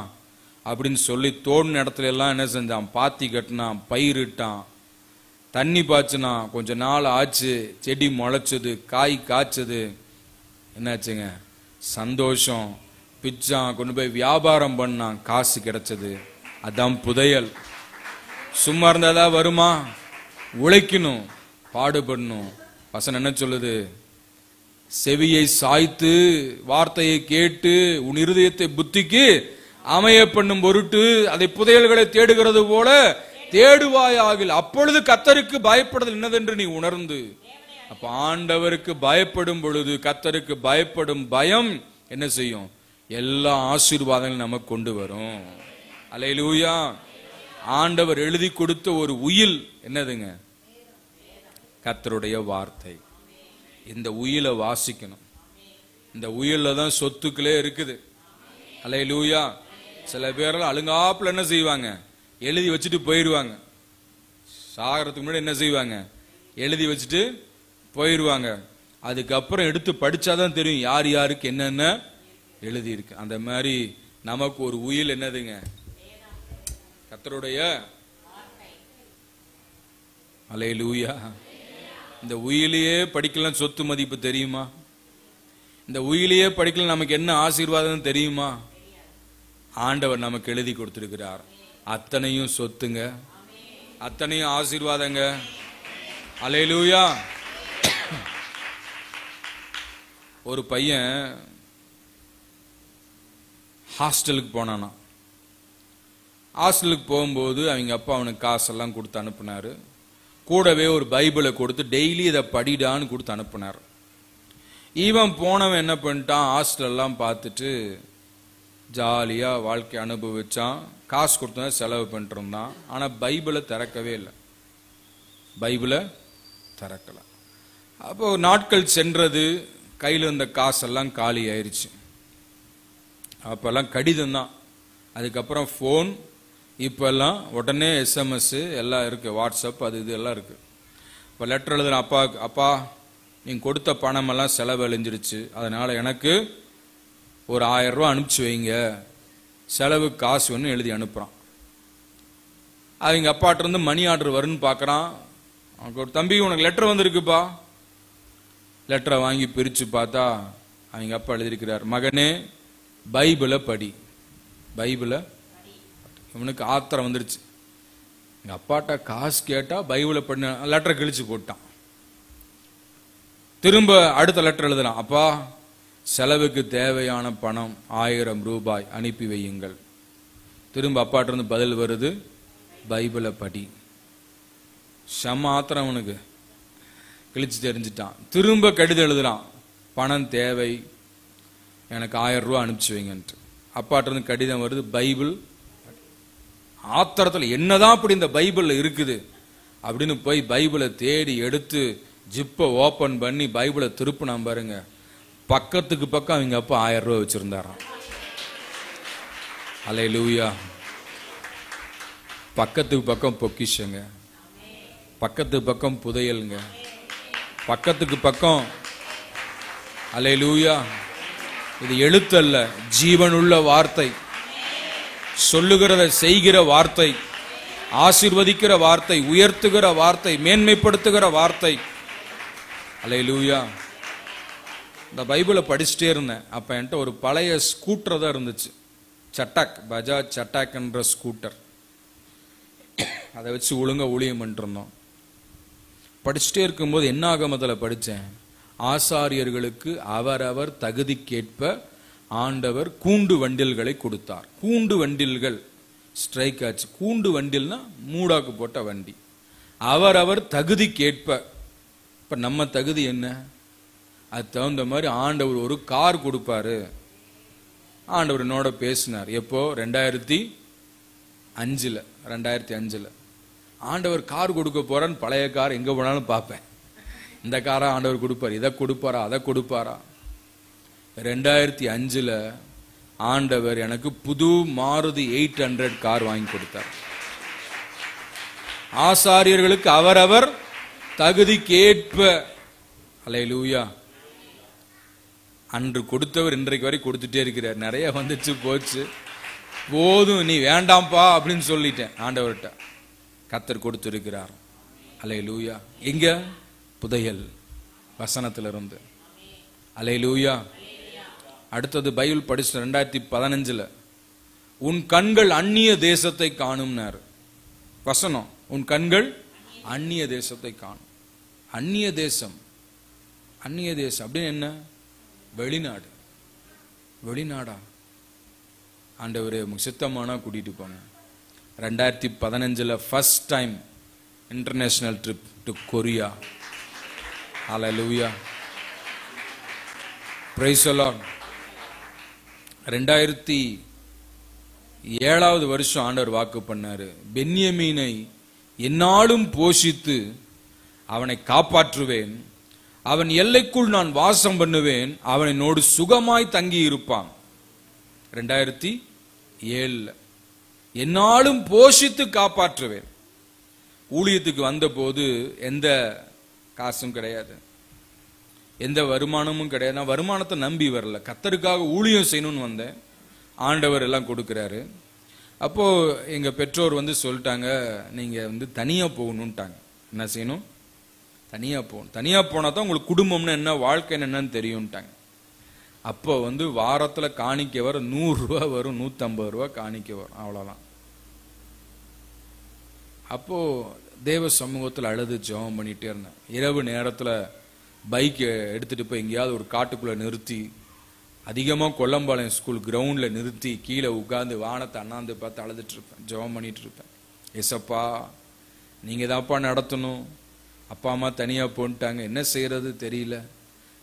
அப்படின்னு சொல்லி தோண்டின இடத்துல எல்லாம் என்ன செஞ்சான், பாத்தி கட்டினான், பயிரிட்டான், தண்ணி பாய்ச்சினான். கொஞ்ச நாள் ஆச்சு, செடி முளைச்சது, காய் காய்ச்சது. என்னாச்சுங்க? சந்தோஷம். பிச்சான், கொண்டு போய் வியாபாரம் பண்ணான், காசு கிடைச்சது. அதான் புதையல். சும்மா இருந்தாதா வருமா? உழைக்கணும், பாடுபடணும். வசனம் என்ன சொல்லுது? செவியை சாய்த்து வார்த்தையை கேட்டு உன் இருதயத்தை புத்திக்கு அமைய பண்ணும் பொருட்டு அதை புதையல்களை தேடுகிறது போல தேடுவாயாகில், அப்பொழுது கர்த்தருக்கு பயப்படுதல் என்னதென்று நீ உணர்ந்து. அப்ப ஆண்டவருக்கு பயப்படும் பொழுது, கர்த்தருக்கு பயப்படும் பயம் என்ன செய்யும்? எல்லா ஆசீர்வாதங்களும் நமக்கு கொண்டு வரும். அல்லேலூயா. ஆண்டவர் எழுதி கொடுத்த ஒரு உயில் என்னதுங்க? கர்த்தருடைய வார்த்தை. இந்த உயிலை வாசிக்கணும். இந்த உயில்ல தான் சொத்துக்களே இருக்குது. அல்லேலூயா. சில பேரெல்லாம் அழுங்காப்புல என்ன செய்வாங்க? எழுதி வச்சுட்டு போயிடுவாங்க. சாகிறதுக்கு முன்னாடி என்ன செய்வாங்க? எழுதி வச்சுட்டு போயிடுவாங்க. அதுக்கப்புறம் எடுத்து படிச்சாதான் தெரியும் யார் யாருக்கு என்னென்ன எழுதி இருக்கு. அந்த மாதிரி நமக்கு ஒரு உயில் என்னதுங்க? கர்த்தருடைய. அல்லேலூயா. இந்த உயிலையே படிக்கலாம் சொத்து மதிப்பு தெரியுமா? இந்த உயிலையே படிக்கலாம் நமக்கு என்ன ஆசீர்வாதம் தெரியுமா? ஆண்டவர் நமக்கு எழுதி கொடுத்திருக்கிறார். அத்தனையும் சொத்துங்க, அத்தனையும் ஆசீர்வாதங்க. அல்லேலூயா. ஒரு பையன் ஹாஸ்டலுக்கு போனானா. ஹாஸ்டலுக்கு போகும்போது அவங்க அப்பா அவனுக்கு காசெல்லாம் கொடுத்து அனுப்புனாரு. கூடவே ஒரு பைபிளை கொடுத்து டெய்லி இதை படிடான்னு கொடுத்து அனுப்புனார். இவன் போனவன் என்ன பண்ணிட்டான், ஹாஸ்டல் எல்லாம் பார்த்துட்டு ஜாலியா வாழ்க்கை அனுபவிச்சான். காசு கொடுத்தா செலவு பண்ணிட்டு இருந்தான். ஆனா பைபிளை திறக்கவே இல்லை. பைபிளை திறக்கல. அப்போ நாட்கள் சென்றது. கையில் இருந்த காசெல்லாம் காலி ஆயிடுச்சு. அப்பெல்லாம் கடிதம் தான். அதுக்கப்புறம் போன், இப்பெல்லாம் உடனே SMS எல்லாம் இருக்கு, வாட்ஸ்அப் அது இது எல்லாம் இருக்கு. இப்போ லெட்டர் எழுதுன அப்பாவுக்கு, அப்பா நீங்க கொடுத்த பணம் எல்லாம் செலவழிஞ்சிருச்சு, அதனால எனக்கு ஒரு 1000 ரூபா அனுப்பிச்சு வைங்க, செலவு காசு ஒன்று எழுதி அனுப்புறான். அவங்க அப்பாட்ட இருந்து மணி ஆர்டர் வரும்னு பார்க்கறான். ஒரு தம்பி உனக்கு லெட்டர் வந்திருக்குப்பா. லெட்டரை வாங்கி பிரிச்சு பார்த்தா அவங்க அப்பா எழுதியிருக்கிறார், மகனே பைபிளை படி, பைபிளை. இவனுக்கு ஆத்திரம் வந்துருச்சு. எங்க அப்பாட்ட காசு கேட்டா பைபிளை பண்ண லெட்டரை கிழிச்சு போட்டான். திரும்ப அடுத்த லெட்டர் எழுதுறான், அப்பா செலவுக்கு தேவையான பணம் 1000 ரூபாய் அனுப்பி வையுங்கள். திரும்ப அப்பாட்ட இருந்து பதில் வருது, பைபிளை படி. செம ஆத்திரம் அவனுக்கு, கிழிச்சு தெரிஞ்சிட்டான். திரும்ப கடிதம் எழுதுறான், பணம் தேவை, எனக்கு 1000 ரூபாய் அனுப்பிச்சு வைங்கன்ட்டு. அப்பாட்ட இருந்து கடிதம் வருது, பைபிள். ஆத்திரத்தில் என்னதான் அப்படி இந்த பைபிள்ல இருக்குது அப்படின்னு போய் பைபிளை தேடி எடுத்து ஜிப்பை ஓபன் பண்ணி பைபிளை திருப்பினா பாருங்க, பக்கத்துக்கு பக்கம் அவங்க அப்பா 1000 ரூபாய் வச்சிருந்தாராம். அல்லேலூயா. பக்கத்துக்கு பக்கம் பொக்கிஷங்க, பக்கத்துக்கு பக்கம் புதையலுங்க, பக்கத்துக்கு பக்கம். அல்லேலூயா. இது எழுத்தல்ல, ஜீவனுள்ள வார்த்தை, சொல்லுகிறத செய்கிற வார்த்தை, ஆசீர்வதிக்கிற வார்த்தை, உயர்த்துகிற வார்த்தை, மேன்மைப்படுத்துகிற வார்த்தை. அல்லேலூயா. இந்த பைபிளை படிச்சுட்டே இருந்தேன். அப்ப என்கிட்ட ஒரு பழைய ஸ்கூட்டர் தான் இருந்துச்சு, சட்டாக், பஜாஜ் சட்டாக் என்ற ஸ்கூட்டர். அதை வச்சு ஒழுங்கா ஊழியம் பண்ணிட்டு இருந்தோம். படிச்சுட்டே இருக்கும்போது என்ன ஆகமத்தில் படித்தேன், ஆசாரியர்களுக்கு அவரவர் தகுதிக்கேற்ப ஆண்டவர் கூண்டு வண்டில்களை கொடுத்தார். கூண்டு வண்டில்கள் ஸ்ட்ரைக் ஆச்சு. கூண்டு வண்டில்னா மூடாக்கு போட்ட வண்டி. அவரவர் தகுதிக்கேற்ப. இப்ப நம்ம தகுதி என்ன, அது தகுந்த மாதிரி ஆண்டவர் ஒரு கார் கொடுப்பாரு. ஆண்டவர் என்னோட பேசினார். எப்போ? 2005 ஆண்டவர் கார் கொடுக்க போறான்னு பழைய கார் எங்க போனாலும் பார்ப்பேன். இந்த காரா ஆண்டவர் கொடுப்பார், இதை கொடுப்பாரா, அதை கொடுப்பாரா. 2005 ஆண்டவர் எனக்கு புது மாருதி 800 கார் வாங்கி கொடுத்தார். ஆசாரியர்களுக்கு அவரவர் தகுதிக்கேற்ப. அல்லேலூயா. அன்று கொடுத்தவர் இன்றைக்கு வரை கொடுத்துட்டே இருக்கிறார். நிறைய வந்துச்சு போச்சு, போதும் நீ வேண்டாம்பா அப்படின்னு சொல்லிட்டேன் ஆண்டவர்கிட்ட. கர்த்தர் கொடுத்திருக்கிறார். அல்லேலூயா. எங்க? புதையல் வசனத்திலிருந்து. அல்லேலூயா. அடுத்தது பைபிள் படிச்ச 2015 உன் கண்கள் அந்நிய தேசத்தை காணும்னாரு வசனம். உன் கண்கள் அந்நிய தேசத்தை காணும். அந்நிய தேசம், அந்நிய தேசம் அப்படின்னு என்ன? வெளிநாடு. வெளிநாடா? ஆண்டவரே சித்தமானா கூட்டிட்டு போங்க. 2015 first time international trip to Korea. Hallelujah. Price the Lord. 2007 வருஷம் ஆண்டவர் வாக்கு பண்ணாரு, பென்யமீனை என்னாலும் போஷித்து அவனை காப்பாற்றுவேன், அவன் எல்லைக்குள் நான் வாசம் பண்ணுவேன், அவன் என்னோடு சுகமாய் தங்கி இருப்பான். 2007 என்னாலும் போஷித்து காப்பாற்றுவேன். ஊழியத்துக்கு வந்த போது எந்த காசும் கிடையாது, எந்த வருமானமும் கிடையாது. நான் வருமானத்தை நம்பி வரல, கர்த்தருக்காக ஊழியம் செய்யணும்னு வந்தேன். ஆண்டவர் எல்லாம் கொடுக்கிறாரு. அப்போ எங்க பெற்றோர் சொல்லிட்டாங்க, நீங்க தனியா போகணும்ட்டாங்க. என்ன செய்யணும்? தனியா போகணும். தனியா போனா தான் உங்களுக்கு குடும்பம்னு என்ன, வாழ்க்கைன்னு என்னன்னு தெரியும்ட்டாங்க. அப்போ வாரத்துல காணிக்க வர 100 ரூபா வரும், 150 ரூபா காணிக்க வரும், அவ்வளவுதான். அப்போ தேவ சமூகத்தில் அழுது ஜெபம் பண்ணிட்டே இருந்தேன். இரவு நேரத்துல பைக்கை எடுத்துட்டு போய் எங்கேயாவது ஒரு காட்டுக்குள்ள நிறுத்தி, அதிகமா கொல்லம்பாளையம் ஸ்கூல் கிரவுண்ட்ல நிறுத்தி கீழே உட்கார்ந்து வானத்தை அண்ணாந்து பார்த்து அழுதுட்டு இருப்பேன், ஜெபம் பண்ணிட்டு இருப்பேன். ஏசப்பா நீங்க தான்ப்பா நடத்தணும், அப்பா அம்மா தனியா போன்ட்டாங்க, என்ன செய்யறது தெரியல,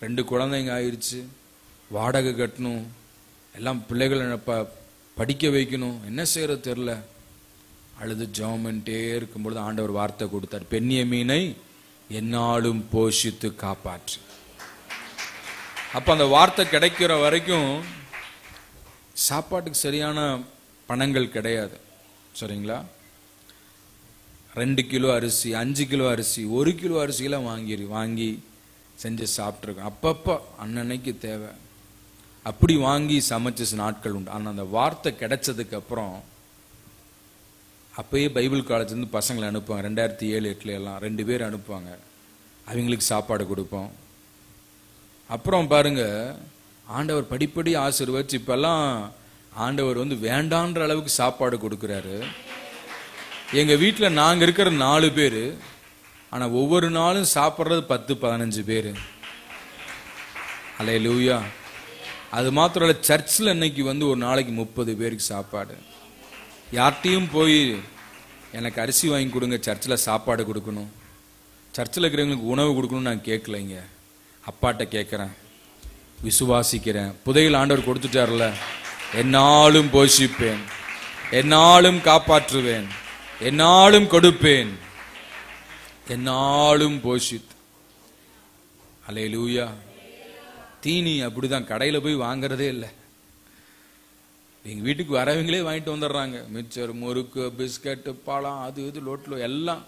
2 குழந்தைங்க ஆயிடுச்சு, வாடகை கட்டணும், எல்லாம் பிள்ளைகளை படிக்க வைக்கணும், என்ன செய்யறது தெரியல. அழுது ஜெபம் பண்ணிட்டே இருக்கும்பொழுது ஆண்டவர் வார்த்தை கொடுத்தார், பென்யமீனை என்னாலும் போஷித்து காப்பாற்று. அப்ப அந்த வார்த்தை கிடைக்கிற வரைக்கும் சாப்பாட்டுக்கு சரியான பணங்கள் கிடையாது. சரிங்களா? 2 கிலோ அரிசி, 5 கிலோ அரிசி, 1 கிலோ அரிசியெல்லாம் வாங்கி செஞ்சு சாப்பிட்ருக்கோம். அப்பப்போ அன்னன்னைக்கு தேவை, அப்படி வாங்கி சமைச்ச நாட்கள் உண்டு. ஆனால் அந்த வார்த்தை கிடைச்சதுக்கு அப்புறம் அப்பயே பைபிள் காலேஜ்லேருந்து பசங்களை அனுப்புவாங்க. 2007-8 எல்லாம் 2 பேர் அனுப்புவாங்க, அவங்களுக்கு சாப்பாடு கொடுப்போம். அப்புறம் பாருங்க, ஆண்டவர் படிப்படி ஆசீர்வதிச்சு இப்பெல்லாம் ஆண்டவர் வேண்டான்ற அளவுக்கு சாப்பாடு கொடுக்கிறாரு. எங்க வீட்டில் நாங்க இருக்கிற 4 பேர், ஆனா ஒவ்வொரு நாளும் சாப்பிட்றது 10-15 பேர். அல்லேலூயா. அது மாத்திரம் இல்ல, சர்ச்சில் இன்னைக்கு ஒரு நாளைக்கு 30 பேருக்கு சாப்பாடு. யார்கிட்டையும் போய் எனக்கு அரிசி வாங்கி கொடுங்க, சர்ச்சில் சாப்பாடு கொடுக்கணும், சர்ச்சில் இருக்கிறவங்களுக்கு உணவு கொடுக்கணும்னு நான் கேட்கலைங்க. அப்பாட்ட கேட்கிறேன், விசுவாசிக்கிறேன். புதையல் ஆண்டவர் கொடுத்துட்டார்ல, என்னாலும் போஷிப்பேன், என்னாலும் காப்பாற்றுவேன், என்னாலும் கொடுப்பேன், என்னாலும் போஷித். அல்லேலூயா. தீனி அப்படிதான், கடையில போய் வாங்குறதே இல்லை, எங்க வீட்டுக்கு வரவங்களே வாங்கிட்டு வந்துடுறாங்க. மிச்சர், முறுக்கு, பிஸ்கட், பழம், அது இது லோட்ல எல்லாம்.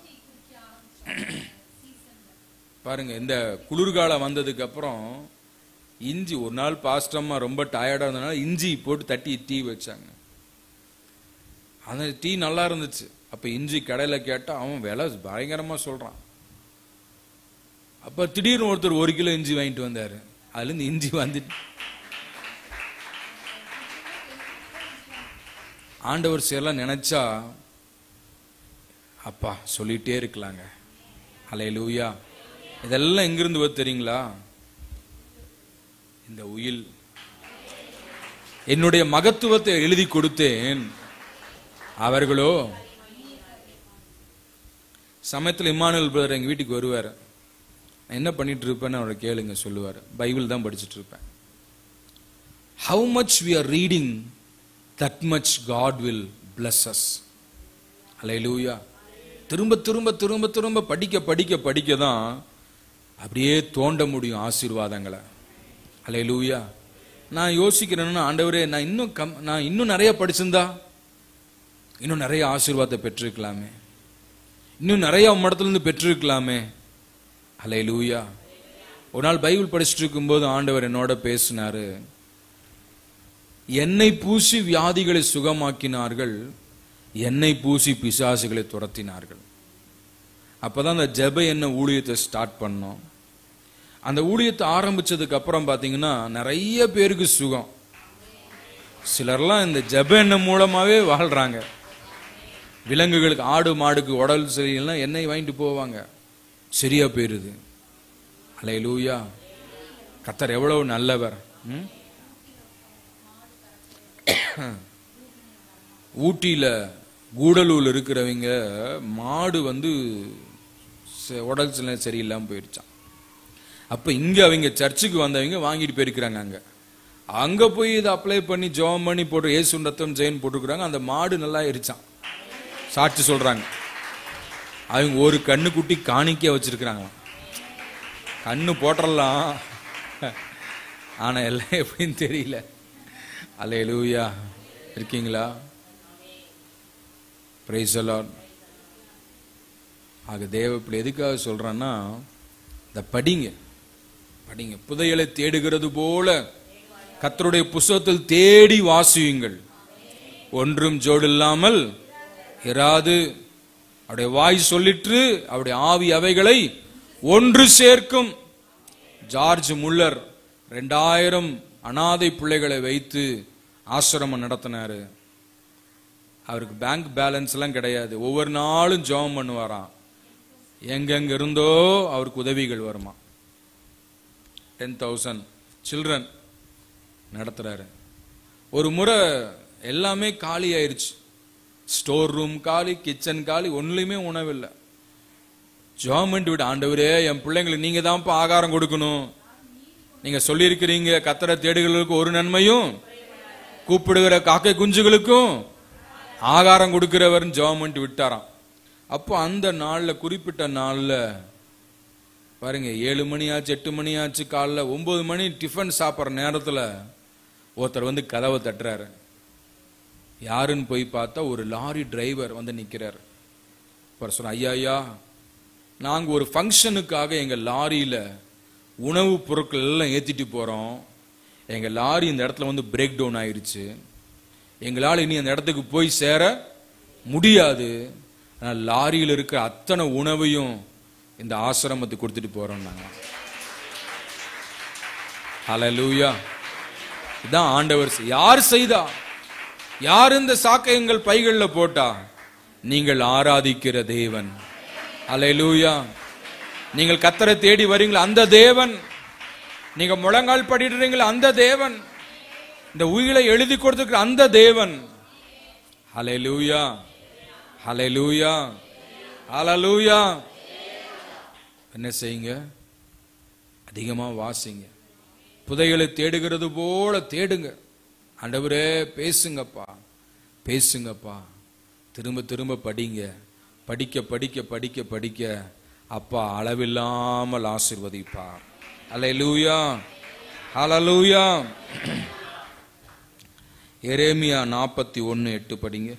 பாருங்க, இந்த குளிர்காலம் வந்ததுக்கு அப்புறம் இஞ்சி, ஒரு நாள் பாஸ்டம்மா ரொம்ப டயர்டா இருந்ததுனால இஞ்சி போட்டு தட்டி டீ வச்சாங்க. அந்த டீ நல்லா இருந்துச்சு. அப்ப இஞ்சி கடையில கேட்டா அவன் விலை பயங்கரமா சொல்றான். அப்ப திடீர்னு ஒருத்தர் 1 கிலோ இஞ்சி வாங்கிட்டு வந்தாரு. அதுல இருந்து இஞ்சி வந்துட்டு ஆண்டவர் செய்யலாம் நினைச்சா அப்பா சொல்லிட்டே இருக்கலாங்க. அல்லேலூயா. இதெல்லாம் எங்கிருந்து வருது தெரியுங்களா? இந்த உயில். என்னுடைய மகத்துவத்தை எழுதி கொடுத்தேன், அவர்களோ. சமயத்தில் இம்மானுவேல் பிரதர் எங்க வீட்டுக்கு வருவார். நான் என்ன பண்ணிட்டு இருப்பேன்னு அவரை கேளுங்க, சொல்லுவார். பைபிள் தான் படிச்சுட்டு இருப்பேன். How much we are reading, that much God will bless us. அல்லேலூயா. திரும்ப திரும்ப திரும்ப திரும்ப படிக்க படிக்க படிக்க தான் அப்படியே தோண்ட முடியும் ஆசீர்வாதங்களை. அல்லேலூயா. நான் யோசிக்கிறேன்னா, ஆண்டவரே நான் இன்னும் நிறைய படிச்சிருந்தா இன்னும் நிறைய ஆசீர்வாதத்தை பெற்றிருக்கலாமே, இன்னும் நிறைய இடத்துல இருந்து பெற்றிருக்கலாமே. அல்லேலூயா. ஒரு நாள் பைபிள் படிச்சுட்டு இருக்கும்போது ஆண்டவர் என்னோட பேசினாரு. எண்ணெய் பூசி வியாதிகளை சுகமாக்கினார்கள், எண்ணெய் பூசி பிசாசுகளை துரத்தினார்கள். அப்பதான் அந்த ஜெப எண்ணெய் ஊழியத்தை ஸ்டார்ட் பண்ணோம். அந்த ஊழியத்தை ஆரம்பிச்சதுக்கு அப்புறம் பாத்தீங்கன்னா நிறைய பேருக்கு சுகம். சிலர்லாம் இந்த ஜெப எண்ணெய் மூலமாவே வாழ்றாங்க. விலங்குகளுக்கு, ஆடு மாடுக்கு உடல் சரியில்லைன்னா எண்ணெய் வாங்கிட்டு போவாங்க, சரியா போயிருது. அல்லேலூயா. கர்த்தர் எவ்வளவு நல்லவர். ஊட்டியில கூடலூர்ல இருக்கிறவங்க மாடு உடல் சரியில்லாம போயிருச்சான். அப்ப இங்க அவங்க சர்ச்சுக்கு வந்தவங்க வாங்கிட்டு போயிருக்கிறாங்க. அங்க போய் இதை அப்ளை பண்ணி ஜெபம் பண்ணி போட்டு இயேசு ரத்தம் ஜெயின் போட்டுக்கிறாங்க. அந்த மாடு நல்லா இருச்சான். சாட்சி சொல்றாங்க. அவங்க ஒரு கண்ணுக்குட்டி காணிக்கையா வச்சிருக்கிறாங்களாம். கண்ணு போட்டுறலாம், ஆனா எல்லாம் எப்படின்னு தெரியல. அல்லேலூயா. இருக்கீங்களா? Price the Lord. ஆக தேவ பிள்ளை எதுக்காக சொல்றேன்னா, இந்த படிங்க படிங்க. புதையலை தேடுகிறது போல கர்த்தருடைய புத்தகத்தில் தேடி வாசியுங்கள். ஒன்றும் ஜோடு இல்லாமல் இராது. அவருடைய வாய் சொல்லிற்று, அவருடைய ஆவி அவைகளை ஒன்று சேர்க்கும். ஜார்ஜ் முல்லர் 2000 அனாதை பிள்ளைகளை வைத்து ஆசிரமம் நடத்தினாரு. அவருக்கு பேங்க் பேலன்ஸ் எல்லாம் கிடையாது. ஒவ்வொரு நாளும் ஜெபம் பண்ணுவாராம். எங்கெங்க இருந்தோ அவருக்கு உதவிகள் வருமா. 10,000 சில்ட்ரன் நடத்துறாரு. ஒரு முறை எல்லாமே காலி ஆயிருச்சு. ஸ்டோர் ரூம் காலி, கிச்சன் காலி, ஒன்றுலையுமே உணவில்லை. ஜெபம் விட, ஆண்டவரே என் பிள்ளைங்களுக்கு நீங்க தான் ஆகாரம் கொடுக்கணும். நீங்க சொல்லியிருக்கிறீங்க கர்த்தரை தேடுகளுக்கு ஒரு நன்மையும் கூப்பிடுகிற காக்கை குஞ்சுகளுக்கும் ஆகாரம் கொடுக்கிறவர் ஜெபம் விட்டாராம். அப்போ அந்த நாள்ல, குறிப்பிட்ட நாள்ல பாருங்க, 7 மணி ஆச்சு, 8 மணி ஆச்சு, காலைல 9 மணி டிஃபன் சாப்பிட்ற நேரத்துல ஒருத்தர் கதவை தட்டுறாரு. யாருன்னு போய் பார்த்தா ஒரு லாரி டிரைவர் நிக்கிறார். சொல்ற, ஐயா நாங்க ஒரு ஃபங்க்ஷனுக்காக எங்க லாரியில உணவு பொருட்கள் எல்லாம் ஏத்திட்டு போறோம். எங்க லாரி இந்த இடத்துல பிரேக் டவுன் ஆயிருச்சு. எங்களால் இனி அந்த இடத்துக்கு போய் சேர முடியாது. லாரியில் இருக்கிற அத்தனை உணவையும் இந்த ஆசிரமத்துக்கு கொடுத்துட்டு போறோம் நாங்க. ஹல்லேலூயா. இதான் ஆண்டவர். யார் செய்தா? யார் இந்த சாக்கை எங்கள் பைகள்ல போட்டா? நீங்கள் ஆராதிக்கிற தேவன். ஹல்லேலூயா. நீங்கள் கர்த்தரை தேடி வரீங்களா, அந்த தேவன். நீங்க முழங்கால் படிடுறீங்களா, அந்த தேவன். இந்த உயிரை எழுதி கொடுத்துக்கிற அந்த தேவன். ஹல்லேலூயா. ஹல்லேலூயா. ஹல்லேலூயா. என்ன செய்யுங்க? அதிகமா வாசிங்க. புதையலை தேடுகிறது போல தேடுங்க. ஆண்டவரே பேசுங்கப்பா, பேசுங்கப்பா. திரும்ப திரும்ப படிங்க. படிக்க படிக்க படிக்க படிக்க அப்பா அளவில்லாமல் ஆசீர்வதிப்பார். அல்லேலூயா. ஹல்லேலூயா. எரேமியா 41:8 படிங்க.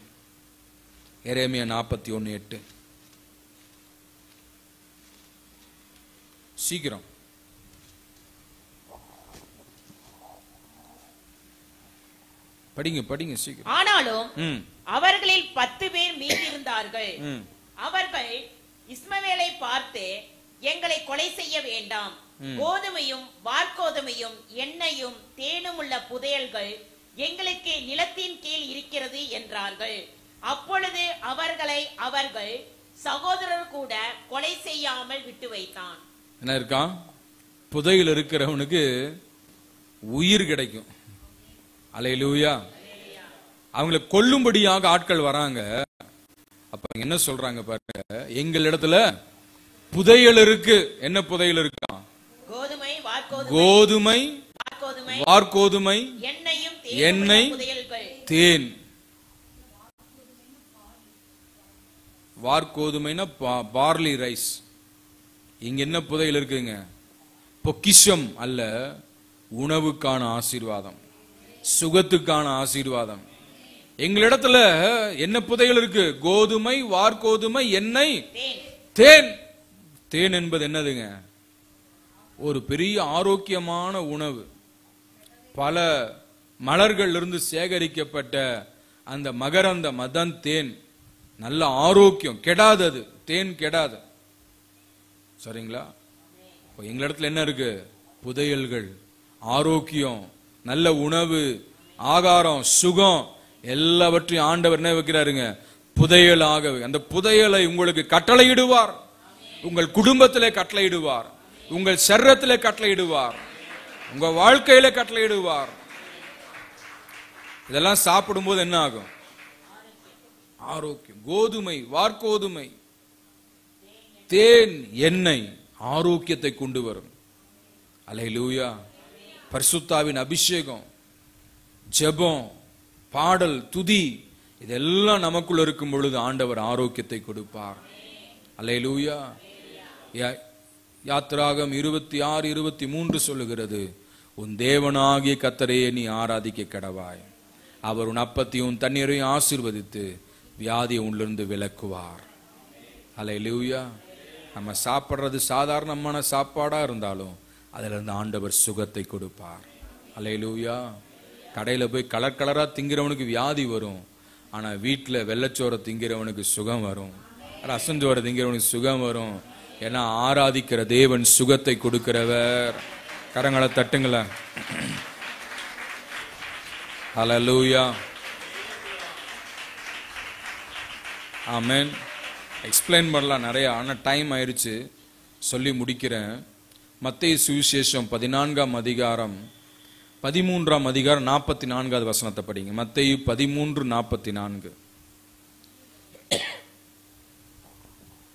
எரேமியா 41:8. சீக்கிரம் படிங்க படிங்க சீக்கிரம். ஆனாலும் அவர்களில் 10 பேர் மீதி இருந்தார்கள். அவர்கள் இஸ்மவேலை பார்த்து, எங்களை கொலை செய்ய வேண்டாம், கோதுமையும் வார்கோதுமையும் எண்ணெயும் தேனும் உள்ள புதையல்கள் எங்களுக்கு நிலத்தின் கீழ் இருக்கிறது என்றார்கள். அப்பொழுது அவர்களை அவர்கள் சகோதரர் கூட கொலை செய்யாமல் விட்டு வைத்தான். என்ன இருக்கான்? புதையில் இருக்கிறவனுக்கு உயிர் கிடைக்கும். அல்லேலூயா. அவங்களை கொல்லும்படியாக ஆட்கள் வராங்க. அப்ப என்ன சொல்றாங்க பாருங்க, எங்கள் இடத்துல புதையல் இருக்கு. என்ன புதையல் இருக்கான்? கோதுமை வார்கோதுமை எண்ணெய் தேன். வார்கோதுமைனா பார்லி ரைஸ். இங்க என்ன புதையல் இருக்குங்க? பொக்கிஷம் அல்ல, உணவுக்கான ஆசீர்வாதம், சுகத்துக்கான ஆசீர்வாதம். எங்களிடத்துல என்ன புதையல் இருக்கு? கோதுமை, வார்கோதுமை, எண்ணெய், தேன். தேன் என்பது என்னதுங்க? ஒரு பெரிய ஆரோக்கியமான உணவு. பல மலர்கள் இருந்து சேகரிக்கப்பட்ட அந்த மகரந்த மதன் தேன். நல்ல ஆரோக்கியம், கெடாதது. தேன் கெடாது. சரிங்களா? எங்களிடத்துல என்ன இருக்கு? புதையல்கள், ஆரோக்கியம், நல்ல உணவு, ஆகாரம், சுகம் எல்லாவற்றையும் ஆண்டவர் என்ன வைக்கிறாருங்க? புதையலாக. அந்த புதையலை உங்களுக்கு கட்டளையிடுவார். உங்கள் குடும்பத்திலே கட்டளையிடுவார், உங்கள் சரீரத்திலே கட்டளையிடுவார், உங்க வாழ்க்கையில கட்டளையிடுவார். இதெல்லாம் சாப்பிடும் போது என்ன ஆகும்? ஆரோக்கியம். கோதுமை, வார்கோதுமை, தேன், எண்ணெய் ஆரோக்கியத்தை கொண்டு வரும். அல்லேலூயா. பரிசுத்தாவின் அபிஷேகம், ஜெபம், பாடல், துதி இதெல்லாம் நமக்குள்ள இருக்கும் பொழுது ஆண்டவர் ஆரோக்கியத்தை கொடுப்பார். அல்லேலூயா. யாத்திராகம் 26:23 சொல்லுகிறது, உன் தேவனாகிய கர்த்தரையே நீ ஆராதிக்க கடவாய். அவர் உன் அப்பத்தையும் தண்ணீரையும் ஆசீர்வதித்து வியாதியை உன்னிலிருந்து விலக்குவார். அல்லேலூயா. நம்ம சாப்பிட்றது சாதாரணமான சாப்பாடா இருந்தாலும் அதுல இருந்து ஆண்டவர் சுகத்தை கொடுப்பார். அல்லேலூயா. கடையில போய் கலர் கலரா திங்கிறவனுக்கு வியாதி வரும், ஆனா வீட்டுல வெள்ளச்சோரை திங்கிறவனுக்கு சுகம் வரும், ரசஞ்சோரை திங்கிறவனுக்கு சுகம் வரும். ஏன்னா ஆராதிக்கிற தேவன் சுகத்தை கொடுக்கிறவர். கரங்களை தட்டுங்களேன். அல்லேலூயா. ஆமென். எக்ஸ்பிளைன் பண்ணலாம் நிறைய, ஆனா டைம் ஆயிருச்சு, சொல்லி முடிக்கிறேன். மத்தேயு சுவிசேஷம் 14ஆம் அதிகாரம் 13ஆம் அதிகாரம் 44வது வசனத்தை படிங்க. மத்தேயு 13:44.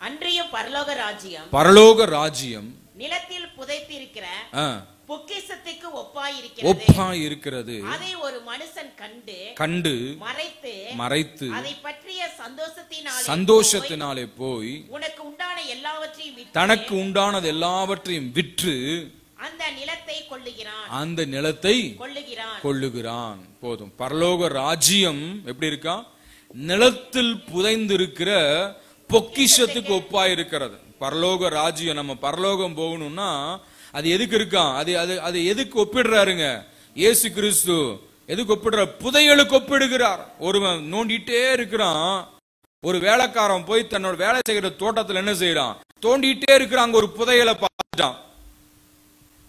அன்றைய பரலோக ராஜ்யம், பரலோக ராஜ்யம் நிலத்தில் புதைத்திருக்கிற பொக்கிஷத்துக்கு ஒப்பாயிருக்கிறது. அதை ஒரு மனுஷன் கண்டு மறைத்து அதை பற்றிய சந்தோஷத்தினாலே போய் உனக்கு உண்டான எல்லாவற்றையும் தனக்கு உண்டானது எல்லாவற்றையும் விற்று அந்த நிலத்தை கொள்ளுகிறான். போதும். பரலோக ராஜ்யம் எப்படி இருக்கா? நிலத்தில் புதைந்திருக்கிற பொக்கிஷத்துக்கு ஒப்பாயிருக்கிறது. பரலோக ராஜ்யம். நம்ம பரலோகம் போகணும்னா அது எதுக்கு இருக்கான்? அது எதுக்கு ஒப்பிடுறாருங்க? இயேசு கிறிஸ்து எதுக்கு ஒப்பிடுறார்? புதையலுக்கு ஒப்பிடுகிறார். ஒருவன் நோண்டிட்டே இருக்கிறான், ஒரு வேலைக்காரன் போய் தன்னோட வேலை செய்கிற தோட்டத்தில் என்ன செய்யறான்? தோண்டிட்டே இருக்கிறான். அங்க ஒரு புதையலை பார்த்துட்டான்.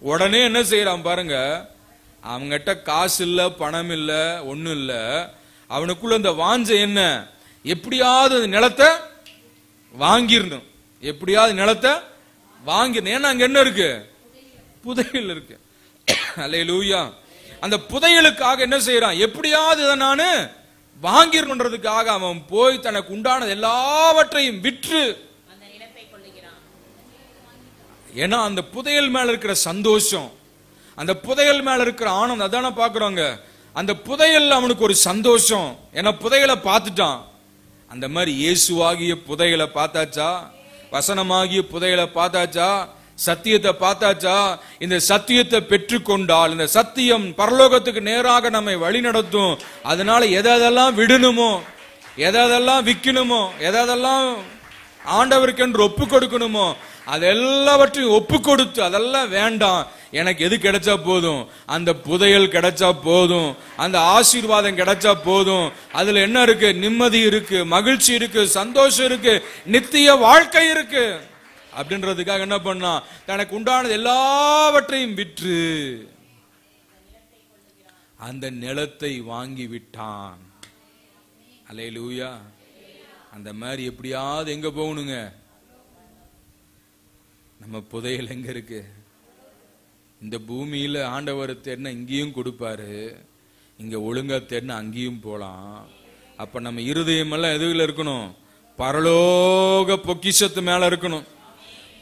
உடனே என்ன செய்யறான் பாருங்க, அவங்கிட்ட காசு இல்ல, பணம் இல்ல, ஒண்ணும் இல்ல. அவனுக்குள்ள இந்த வாஞ்சை என்ன? எப்படியாவது நிலத்தை வாங்கிடணும், எப்படியாவது நிலத்தை வாங்கிடணும். ஏன்னா அங்க என்ன இருக்கு? புதையல் இருக்கு. அல்லேலூயா. அந்த புதையலுக்காக என்ன செய்யறான்? எப்படியாவது இதை நானு வாங்கிடணுன்றதுக்காக அவன் போய் தனக்கு உண்டானது எல்லாவற்றையும் விற்று, ஏன்னா அந்த புதையல் மேல இருக்கிற சந்தோஷம், அந்த புதையல் மேல இருக்கிற ஆனந்தம் அதான பாக்குறோங்க. அந்த புதையல் அவனுக்கு ஒரு சந்தோஷம். ஏன்னா புதையலை பார்த்துட்டான். அந்த மாதிரி இயேசுவாகிய புதையலை பார்த்தாச்சா? வசனமாகிய புதையலை பார்த்தாச்சா? சத்தியத்தை பார்த்தாச்சா? இந்த சத்தியத்தை பெற்றுக்கொண்டால் இந்த சத்தியம் பரலோகத்துக்கு நேராக நம்மை வழி நடத்தும். அதனால எதெல்லாம் விடணுமோ, எதெல்லாம் விற்கணுமோ, எதெல்லாம் ஆண்டவருக்கு என்று ஒப்பு கொடுக்கணுமோ அதெல்லாவற்றையும் ஒப்பு கொடுத்து, அதெல்லாம் வேண்டாம், எனக்கு எது கிடைச்சா போதும், அந்த புதையல் கிடைச்சா போதும், அந்த ஆசீர்வாதம் கிடைச்சா போதும், அதுல என்ன இருக்கு? நிம்மதி இருக்கு, மகிழ்ச்சி இருக்கு, சந்தோஷம் இருக்கு, நித்திய வாழ்க்கை இருக்கு அப்படின்றதுக்காக என்ன பண்ணா? தனக்கு உண்டானது எல்லாவற்றையும் விற்று அந்த நிலத்தை வாங்கி விட்டான். அல்லேலூயா. அந்த மாதிரி எப்படியாவது எங்க போகணுங்க? நம்ம புதையல் எங்க இருக்கு? இந்த பூமியில ஆண்டவர் தேடினா இங்கேயும் கொடுப்பாரு, இங்க ஒழுங்கா தேடினா அங்கேயும் போலாம். அப்ப நம்ம இருதயம் எல்லாம் எதுல இருக்கணும்? பரலோக பொக்கிஷத்து மேல இருக்கணும்,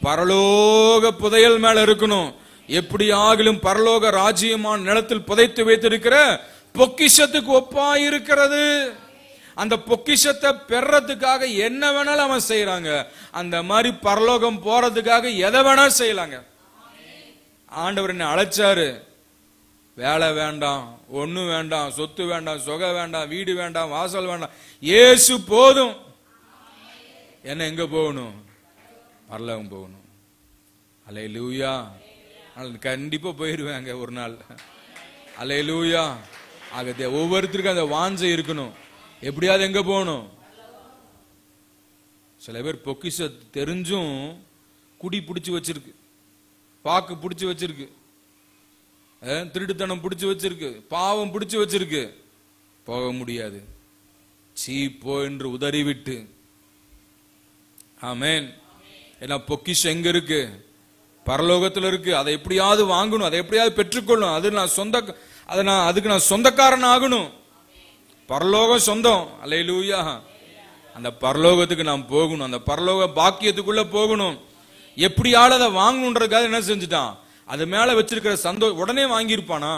பரலோக புதையல் மேல இருக்கணும். எப்படி ஆகிலும் பரலோக ராஜ்யமான நிலத்தில் புதைத்து வைத்திருக்கிற பொக்கிஷத்துக்கு ஒப்பாயிருக்கிறது. அந்த பொக்கிஷத்தை பெறறதுக்காக என்ன வேணாலும் அவன் செய்யறாங்க. அந்த மாதிரி பரலோகம் போறதுக்காக எதை வேணா செய்யலாங்க. ஆண்டவர் என்ன அழைச்சாரு. வேலை வேண்டாம், ஒண்ணு வேண்டாம், சொத்து வேண்டாம், சொகை வேண்டாம், வீடு வேண்டாம், வாசல் வேண்டாம், இயேசு போதும். என்ன எங்க போகணும்? பரலோகம் போகணும். அல்லேலூயா. கண்டிப்பா போயிருவாங்க ஒரு நாள். அல்லேலூயா. ஆக ஒவ்வொருத்தருக்கும் அந்த வாஞ்சை இருக்கணும். எப்படியாவது எங்க போகணும்? சில பேர் பொக்கிஷ தெரிஞ்சும் குடி பிடிச்சு வச்சிருக்கு, பாக்கு பிடிச்சு வச்சிருக்கு, திருட்டுத்தனம் பிடிச்சு வச்சிருக்கு, பாவம் பிடிச்சு வச்சிருக்கு. போக முடியாது. சீ போ என்று உதறிவிட்டு. ஆமென். ஏன்னா பொக்கிஷம் எங்க இருக்கு? பரலோகத்துல இருக்கு. அதை எப்படியாவது வாங்கணும், அதை எப்படியாவது பெற்றுக்கொள்ளணும். அதுக்கு நான் சொந்தக்காரன் ஆகணும். பரலோகம் சொந்தம். அல்லேலூயா. அந்த பரலோகத்துக்கு நாம் போகணும். அந்த பரலோக பாக்கியத்துக்குள்ள போகணும். எப்படியாவது அதை வாங்கணுன்றதுக்காக என்ன செஞ்சுட்டான்? அது மேல வச்சிருக்கிற சந்தோஷம் உடனே வாங்கியிருப்பானா?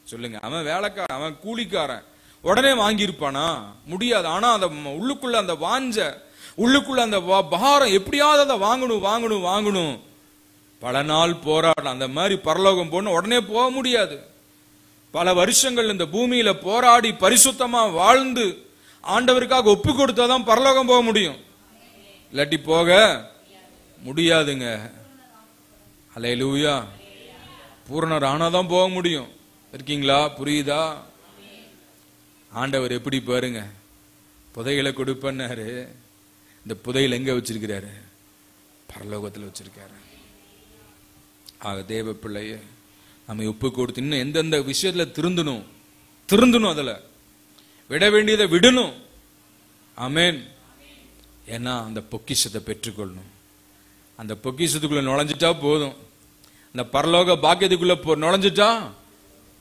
சொல்லுங்க. அவன் வேலைக்காரன், அவன் கூலிக்காரன், உடனே வாங்கியிருப்பானா? முடியாது. ஆனா அந்த உள்ளுக்குள்ள அந்த வாஞ்ச, உள்ளுக்குள்ள அந்த பாரம், எப்படியாவது அதை வாங்கணும் வாங்கணும் வாங்கணும். பல நாள் போராட்டம். அந்த மாதிரி பரலோகம் போன உடனே போக முடியாது. பல வருஷங்கள் இந்த பூமியில போராடி பரிசுத்தமா வாழ்ந்து ஆண்டவருக்காக ஒப்பு கொடுத்தாதான் பரலோகம் போக முடியும். இல்லாட்டி போக முடியாதுங்க. அல்லேலூயா. பூரணர் ஆனாதான் போக முடியும். இருக்கீங்களா? புரியுதா? ஆண்டவர் எப்படி பாருங்க, புதைகளை கொடுப்பன்னாரு. இந்த புதையல் எங்க வச்சிருக்கிறாரு? பரலோகத்தில் வச்சிருக்காரு. ஆக தேவ பிள்ளைய நம்ம ஒப்பு கொடுத்து இன்னும் எந்தெந்த விஷயத்துல திருந்தணும், அதுல விட வேண்டியதை விடணும். ஆமென். ஏன்னா அந்த பொக்கிஷத்தை பெற்றுக்கொள்ளணும். அந்த பொக்கிஷத்துக்குள்ள நுழைஞ்சிட்டா போதும். அந்த பரலோக பாக்கியத்துக்குள்ள நுழைஞ்சிட்டா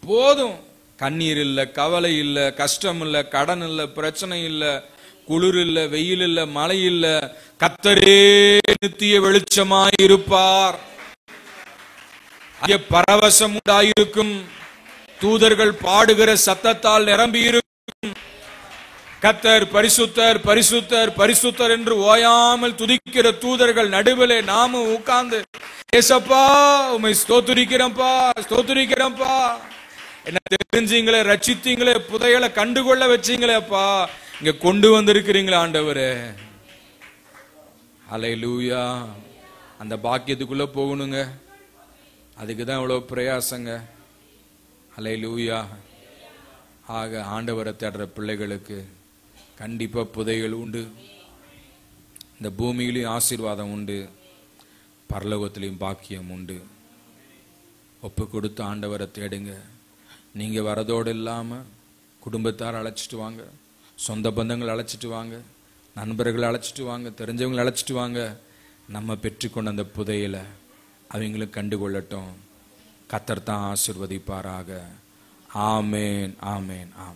போதும். கண்ணீர் இல்ல, கவலை இல்ல, கஷ்டம் இல்ல, கடன் இல்ல, பிரச்சனை இல்ல, குளிர் இல்ல, வெயில் இல்ல, மழை இல்ல. கர்த்தரே நித்திய வெளிச்சமாய் இருப்பார். அங்கே பரவசம் உண்டாயிருக்கும். தூதர்கள் பாடுகிற சத்தத்தால் நிரம்பி இருக்கும். கர்த்தர் பரிசுத்தர் பரிசுத்தர் பரிசுத்தர் என்று ஓயாமல் துதிக்கிற தூதர்கள் நடுவிலே நாமும் உட்கார்ந்து, ஏசப்பா உம்மை ஸ்தோத்திரிக்கிறோம்பா, ஸ்தோத்திரிக்கிறோம்பா, என்ன தெரிஞ்சீங்களே, ரட்சித்தீங்களே, புதையலை கண்டுகொள்ள வச்சீங்களே அப்பா, இங்க கொண்டு வந்திருக்கிறீங்களே ஆண்டவரே. அல்லேலூயா. அந்த பாக்கியத்துக்குள்ள போகணுங்க. அதுக்குதான் இவ்வளவு பிரயாசங்க. அல்லேலூயா. ஆக ஆண்டவரை தேடுற பிள்ளைகளுக்கு கண்டிப்பா புதைகள் உண்டு. இந்த பூமியிலையும் ஆசீர்வாதம் உண்டு, பரலோகத்திலையும் பாக்கியம் உண்டு. ஒப்பு கொடுத்து ஆண்டவரை தேடுங்க. நீங்க வரதோடு இல்லாம குடும்பத்தார் அழைச்சிட்டு வாங்க, சொந்த பந்தங்கள் அழைச்சிட்டு வாங்க, நண்பர்கள் அழைச்சிட்டு வாங்க, தெரிஞ்சவங்களை அழைச்சிட்டு வாங்க. நம்ம பெற்றுக்கொண்ட அந்த புதையலை அவங்களும் கண்டுகொள்ளட்டும். கர்த்தர் தான் ஆசீர்வதிப்பாராக. ஆமேன், ஆமேன், ஆமேன்.